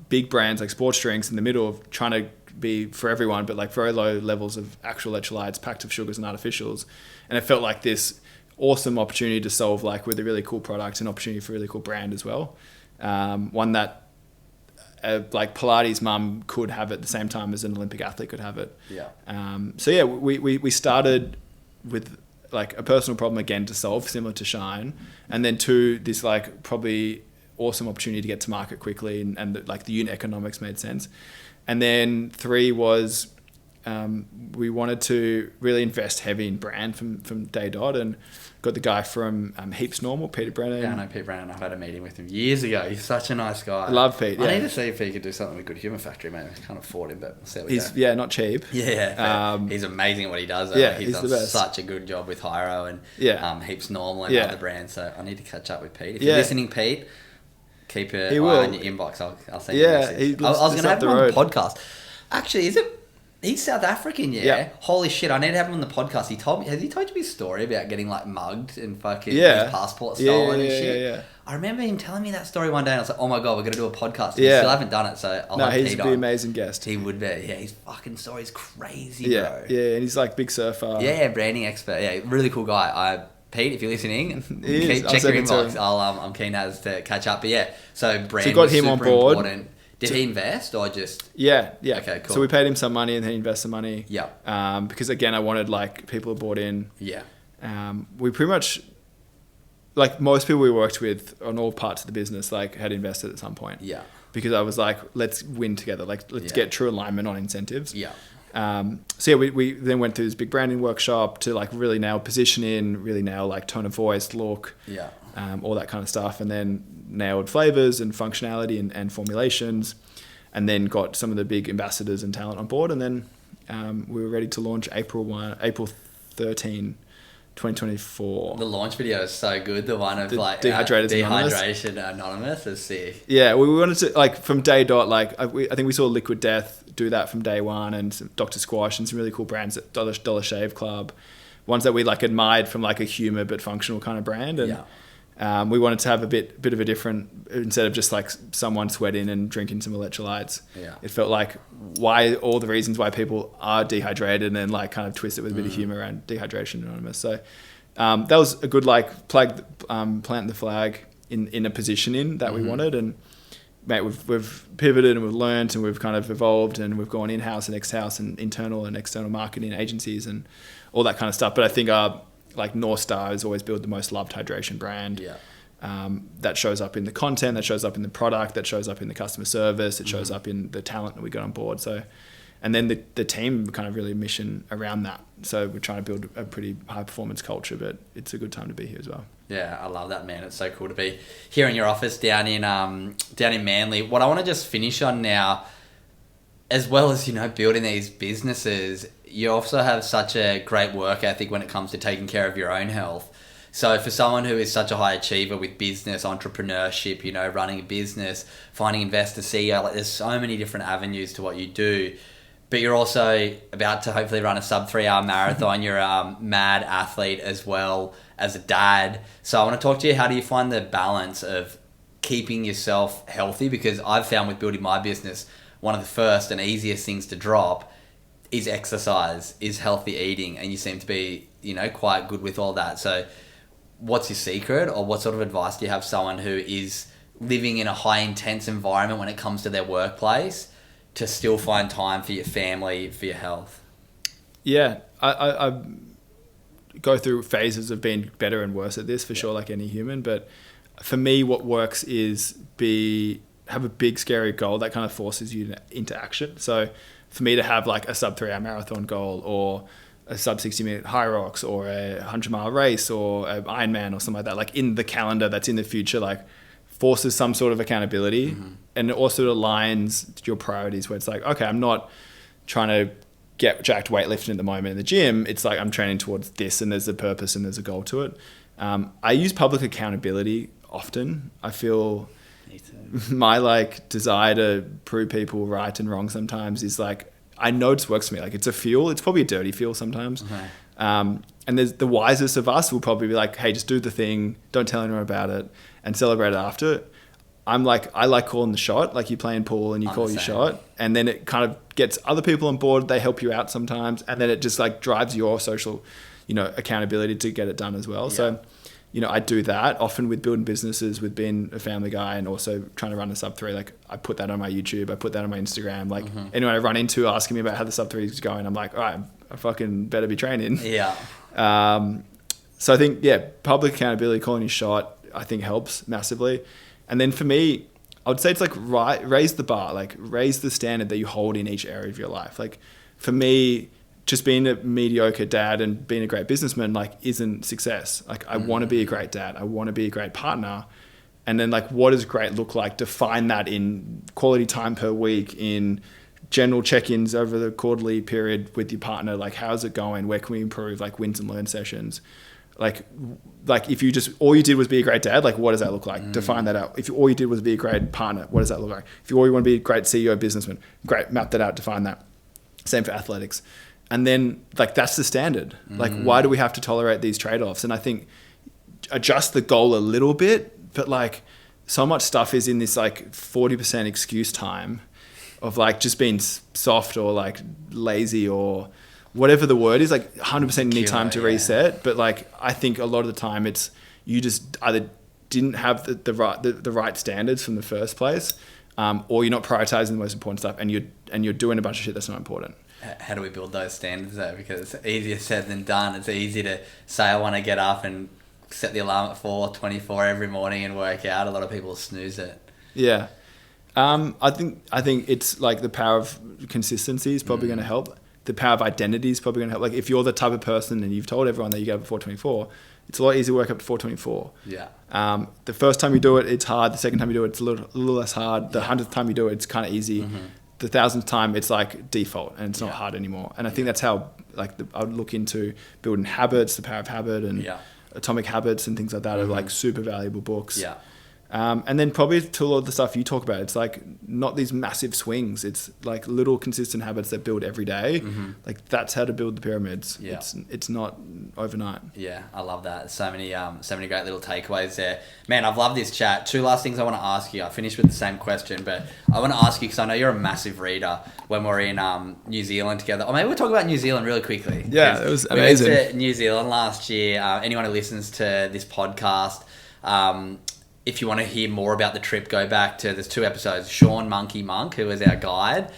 big brands like sports drinks in the middle of trying to be for everyone, but like very low levels of actual electrolytes packed with sugars and artificials. And it felt like this awesome opportunity to solve like with a really cool product, and opportunity for a really cool brand as well. One that like Pilates mum could have it at the same time as an Olympic athlete could have it. Yeah. So yeah, we started with like a personal problem again to solve, similar to Shine, and then 2, this like probably awesome opportunity to get to market quickly, and like the unit economics made sense, and then 3 was we wanted to really invest heavy in brand from day dot, and got the guy from Heaps Normal, Peter Brennan. Yeah, I know Pete Brennan. I've had a meeting with him years ago. He's such a nice guy. Love Pete. Yeah. I need to see if he could do something with Good Humour Factory, mate. I can't afford him, but we'll see how we go. He's not cheap. Yeah, he's amazing at what he does. Though. Yeah, he's he's done the best. Such a good job with Hyro and Heaps Normal and other brands. So I need to catch up with Pete. If you're listening, Pete, keep an eye on your inbox. I'll send you a message. I was going to have him on the podcast. Actually, he's South African, yeah? Holy shit, I need to have him on the podcast. Has he told you his story about getting like mugged and fucking his passport stolen and shit? Yeah. I remember him telling me that story one day and I was like, oh my God, we're going to do a podcast. We still haven't done it, so I'll have Pete on. He'd be an amazing guest. He would be. Yeah, his fucking story's crazy, bro. Yeah, and he's like big surfer. Yeah, branding expert. Yeah, really cool guy. Pete, if you're listening, check your inbox. I'm keen as to catch up. But yeah, so brand got him on board. Important. Did he invest or just? Yeah. Okay, cool. So we paid him some money and then he invested some money. Yeah. Because again, I wanted like people who bought in. Yeah. We pretty much, like most people we worked with on all parts of the business, like had invested at some point. Yeah. Because I was like, let's win together. Like let's get true alignment on incentives. Yeah. So yeah, we then went through this big branding workshop to like really nail positioning, really nail like tone of voice, look. Yeah. All that kind of stuff, and then nailed flavors and functionality and formulations, and then got some of the big ambassadors and talent on board, and then we were ready to launch April 13, 2024. The launch video is so good. The one of like Dehydration Anonymous is sick. Yeah, we wanted to like from day dot. Like I think we saw Liquid Death do that from day one, and Dr. Squash and some really cool brands at Dollar Shave Club, ones that we like admired from like a humor but functional kind of brand, and. We wanted to have a bit of a different, instead of just like someone sweating and drinking some electrolytes. Yeah. It felt like all the reasons why people are dehydrated, and then like kind of twist it with a bit of humor around Dehydration Anonymous. So that was a good like plant the flag in a positioning that we wanted. And mate, we've pivoted and we've learned and we've kind of evolved and we've gone in-house and ex-house and internal and external marketing agencies and all that kind of stuff. But I think our like North Star is always build the most loved hydration brand. That shows up in the content, that shows up in the product, that shows up in the customer service, it shows up in the talent that we got on board. So, and then the team kind of really mission around that. So we're trying to build a pretty high performance culture, but it's a good time to be here as well. Yeah, I love that, man. It's so cool to be here in your office down in Manly. What I want to just finish on now, as well as, building these businesses, you also have such a great work ethic when it comes to taking care of your own health. So for someone who is such a high achiever with business, entrepreneurship, running a business, finding investors, CEO, like there's so many different avenues to what you do. But you're also about to hopefully run a sub 3 hour marathon. You're a mad athlete as well as a dad. So I want to talk to you, how do you find the balance of keeping yourself healthy? Because I've found with building my business, one of the first and easiest things to drop is exercise, is healthy eating, and you seem to be, quite good with all that. So what's your secret, or what sort of advice do you have someone who is living in a high intense environment when it comes to their workplace to still find time for your family, for your health? Yeah, I go through phases of being better and worse at this for sure, like any human. But for me, what works is have a big scary goal that kind of forces you into action. So for me to have like a sub 3 hour marathon goal, or a sub 60 minute high rocks, or a 100-mile race, or an Ironman or something like that, like in the calendar that's in the future, like forces some sort of accountability. And it also aligns your priorities, where it's like, okay, I'm not trying to get jacked weightlifting at the moment in the gym. It's like I'm training towards this, and there's a purpose and there's a goal to it. I use public accountability often. I feel my like desire to prove people right and wrong sometimes is like, I know it works for me. Like it's a fuel. It's probably a dirty fuel sometimes. And there's the wisest of us will probably be like, hey, just do the thing. Don't tell anyone about it and celebrate it after. I like calling the shot. Like you playing pool and you call your shot, and then it kind of gets other people on board. They help you out sometimes. And then it just like drives your social, accountability to get it done as well. Yeah. So I do that often with building businesses, with being a family guy, and also trying to run the sub 3. Like I put that on my YouTube, I put that on my Instagram. Like anyone I run into asking me about how the sub 3 is going, I'm like, all right, I fucking better be training. Yeah. So I think, public accountability, calling your shot, I think helps massively. And then for me, I would say it's like raise the bar, like raise the standard that you hold in each area of your life. Like for me, just being a mediocre dad and being a great businessman, like isn't success. Like I want to be a great dad. I want to be a great partner. And then like, what does great look like? Define that in quality time per week, in general check-ins over the quarterly period with your partner. Like, how's it going? Where can we improve? Like wins and learn sessions. Like if you just, all you did was be a great dad, like what does that look like? Define that out. If all you did was be a great partner, what does that look like? If all you want to be a great CEO, businessman, great, map that out, define that. Same for athletics. And then like, that's the standard. Like, why do we have to tolerate these trade-offs? And I think adjust the goal a little bit, but like so much stuff is in this like 40% excuse time of like just being soft or like lazy or whatever the word is. Like 100% you need time to reset. But like, I think a lot of the time it's, you just either didn't have the right standards from the first place, or you're not prioritizing the most important stuff, and you're doing a bunch of shit that's not important. How do we build those standards though? Because it's easier said than done. It's easy to say I want to get up and set the alarm at 4:24 every morning and work out. A lot of people snooze it. Yeah. I think it's like the power of consistency is probably going to help. The power of identity is probably going to help. Like if you're the type of person and you've told everyone that you get up at 4:24, it's a lot easier to work up to 4:24. Yeah. The first time you do it, it's hard. The second time you do it, it's a little less hard. The 100th time you do it, it's kind of easy. The 1000th time, it's like default and it's not hard anymore. And I think that's how I would look into building habits, the power of habit, and Atomic Habits and things like that are like super valuable books. Yeah. And then probably to a lot of the stuff you talk about, it's like not these massive swings. It's like little consistent habits that build every day. Like that's how to build the pyramids. Yeah. It's not overnight. Yeah, I love that. So many great little takeaways there. Man, I've loved this chat. 2 last things I want to ask you. I finished with the same question, but I want to ask you, because I know you're a massive reader, when we're in New Zealand together. Or maybe we'll talk about New Zealand really quickly. Yeah, it was amazing. We went to New Zealand last year. Anyone who listens to this podcast, if you want to hear more about the trip, go back to, there's 2 episodes. Sean Monkey Monk, who was our guide.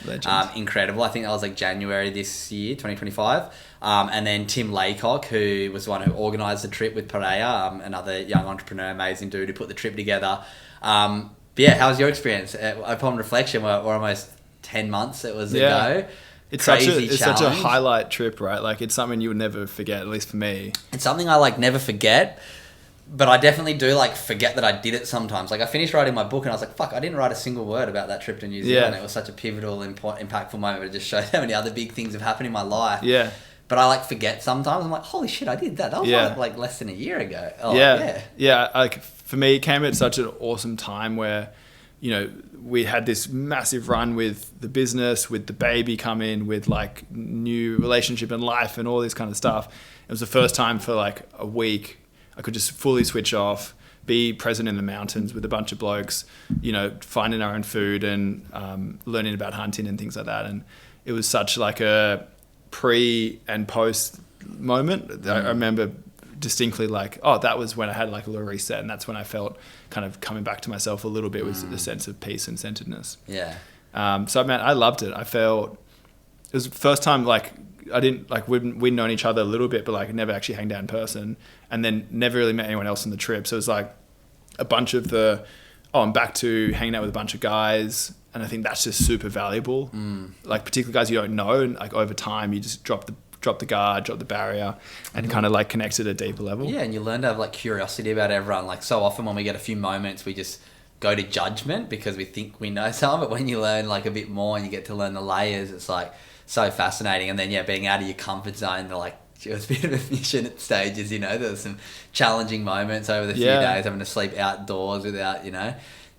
Incredible. I think that was like January this year, 2025. And then Tim Laycock, who was the one who organised the trip with Pareya, another young entrepreneur, amazing dude who put the trip together. But yeah, how was your experience? Upon reflection, we're almost 10 months it was ago. It's such a highlight trip, right? Like it's something you would never forget, at least for me. It's something I like never forget. But I definitely do like forget that I did it sometimes. Like I finished writing my book and I was like, fuck, I didn't write a single word about that trip to New Zealand. Yeah. It was such a pivotal, impactful moment. It just shows how many other big things have happened in my life. Yeah. But I like forget sometimes. I'm like, holy shit, I did that. That was like less than a year ago. Yeah. Like for me, it came at such an awesome time where, we had this massive run with the business, with the baby coming, with like new relationship and life and all this kind of stuff. It was the first time for like a week I could just fully switch off, be present in the mountains with a bunch of blokes, finding our own food and learning about hunting and things like that. And it was such like a pre and post moment. I remember distinctly like, oh, that was when I had like a little reset, and that's when I felt kind of coming back to myself a little bit with a sense of peace and centeredness. Yeah. So man, I loved it. I felt it was the first time like I didn't like we'd known each other a little bit, but like never actually hanged out in person, and then never really met anyone else on the trip. So it was like a bunch of I'm back to hanging out with a bunch of guys, and I think that's just super valuable. Like particularly guys you don't know, and like over time you just drop the guard, drop the barrier, and kind of like connect at a deeper level. Yeah, and you learn to have like curiosity about everyone. Like so often when we get a few moments, we just go to judgment because we think we know some, but when you learn like a bit more and you get to learn the layers, it's like so fascinating. And then being out of your comfort zone, like it was a bit of a mission at stages, there was some challenging moments over the few days, having to sleep outdoors without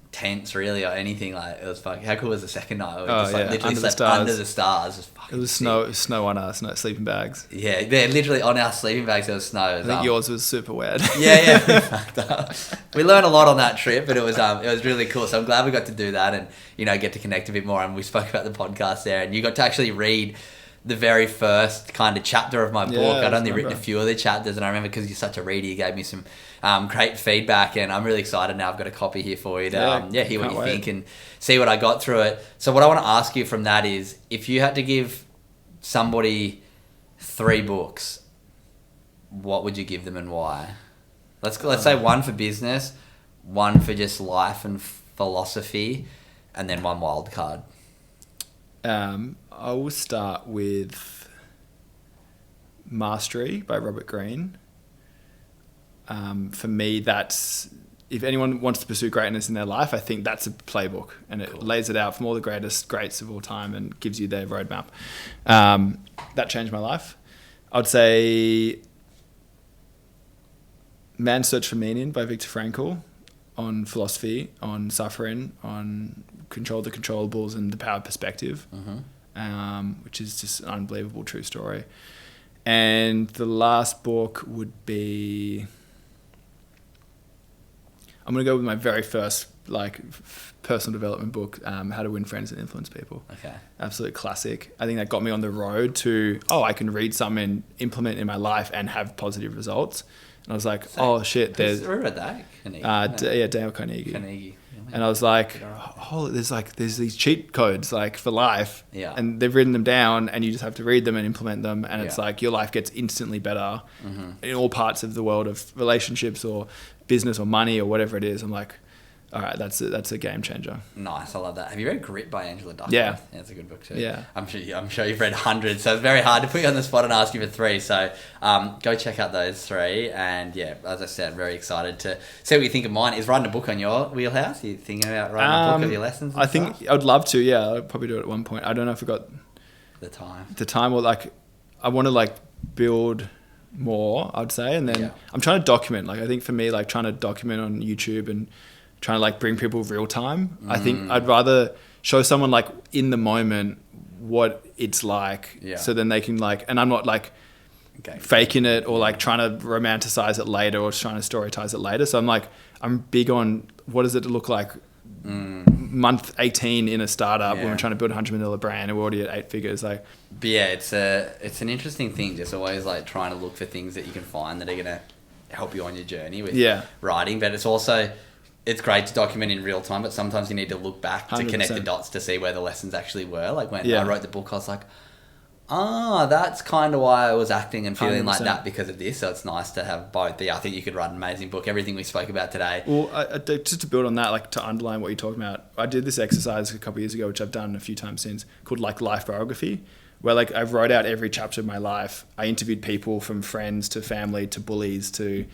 tents really or anything. Like it was fucking, how cool was the second night? We just like literally slept under the stars. It was snow on our sleeping bags. Yeah, literally on our sleeping bags there was snow. I think yours was super wet. Yeah. We learned a lot on that trip, but it was really cool. So I'm glad we got to do that and get to connect a bit more. And we spoke about the podcast there, and you got to actually read the very first kind of chapter of my book. Yeah, I'd only written a remember. few of the chapters, and I remember because you're such a reader, you gave me some great feedback, and I'm really excited now. I've got a copy here for you to hear what you think and see what I got through it. So what I want to ask you from that is, if you had to give somebody 3 books, what would you give them and why? Let's say one for business, one for just life and philosophy, and then one wild card. I will start with Mastery by Robert Greene. For me, that's, if anyone wants to pursue greatness in their life, I think that's a playbook, and it lays it out from all the greats of all time and gives you their roadmap. That changed my life. I'd say Man's Search for Meaning by Viktor Frankl, on philosophy, on suffering, on control the controllables and the power of perspective, which is just an unbelievable true story. And the last book would be, I'm going to go with my very first personal development book, How to Win Friends and Influence People. Okay. Absolute classic. I think that got me on the road to, I can read something, implement in my life and have positive results. And I was like, oh shit, there's... Who read that? Dale Carnegie. And I was like, there's these cheat codes for life, and they've written them down, and you just have to read them and implement them, and it's like your life gets instantly better in all parts of the world of relationships or business or money or whatever it is. I'm like, all right, that's a game changer. Nice, I love that. Have you read Grit by Angela Duckworth? Yeah, it's a good book too. Yeah, I'm sure you've read hundreds, so it's very hard to put you on the spot and ask you for 3. So go check out those 3. And yeah, as I said, very excited to see what you think of mine. Is writing a book on your wheelhouse? Are you thinking about writing a book of your lessons? And think I'd love to. Yeah, I'd probably do it at one point. I don't know if I got the time or I want to build more, I'd say, and then I'm trying to document. I think for me, trying to document on YouTube and trying to bring people real time. I think I'd rather show someone in the moment what it's like, so then they can and I'm not faking it or trying to romanticize it later or trying to storytize it later. So I'm big on what does it look like month 18 in a startup when we're trying to build $100 million brand and we're already at 8 figures. But yeah, it's an interesting thing, just always trying to look for things that you can find that are gonna help you on your journey with writing. But it's great to document in real time, but sometimes you need to look back to 100%. Connect the dots to see where the lessons actually were. When I wrote the book, I was like, that's kind of why I was acting and feeling 100%. Like that because of this. So it's nice to have both. Yeah, I think you could write an amazing book. Everything we spoke about today. Well, just to build on that, to underline what you're talking about, I did this exercise a couple of years ago, which I've done a few times since, called life biography, where I wrote out every chapter of my life. I interviewed people from friends to family to bullies to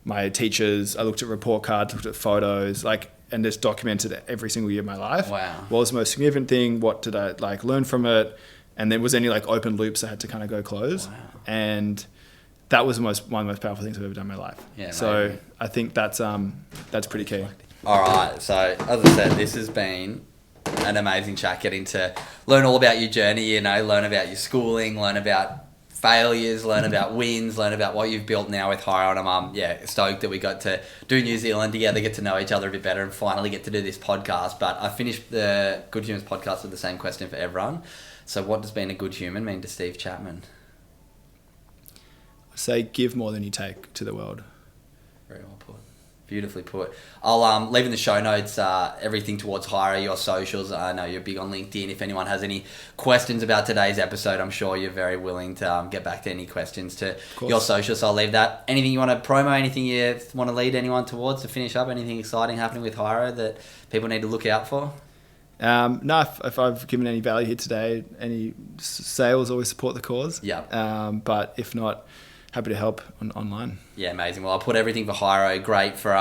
my teachers. I looked at report cards, looked at photos, and just documented every single year of my life. Wow. What was the most significant thing? What did I learn from it? And there was any open loops I had to kind of go close. Wow. And that was one of the most powerful things I've ever done in my life. Yeah, so maybe. I think that's pretty key. All right. So as I said, this has been an amazing chat, getting to learn all about your journey, learn about your schooling, learn about failures, learn about wins, learn about what you've built now with Hyro. And I'm stoked that we got to do New Zealand together, get to know each other a bit better, and finally get to do this podcast. But I finished the Good Humans podcast with the same question for everyone. So what does being a good human mean to Steve Chapman? I'd say give more than you take to the world. Very well put. Beautifully put. I'll leave in the show notes everything towards Hyro, your socials. I know you're big on LinkedIn. If anyone has any questions about today's episode, I'm sure you're very willing to get back to any questions to your socials. So I'll leave that. Anything you want to promo, anything you want to lead anyone towards to finish up, anything exciting happening with Hyro that people need to look out for? No, if I've given any value here today, any sales, always support the cause. Yeah. But if not, happy to help online. Yeah, amazing. Well, I'll put everything for Hyro. Great for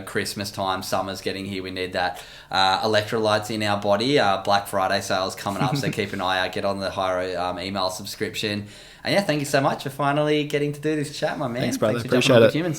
Christmas time, summer's getting here. We need that electrolytes in our body. Black Friday sales coming up, so keep an eye out. Get on the Hyro email subscription. And yeah, thank you so much for finally getting to do this chat, my man. Thanks, brother. Appreciate it. Humans.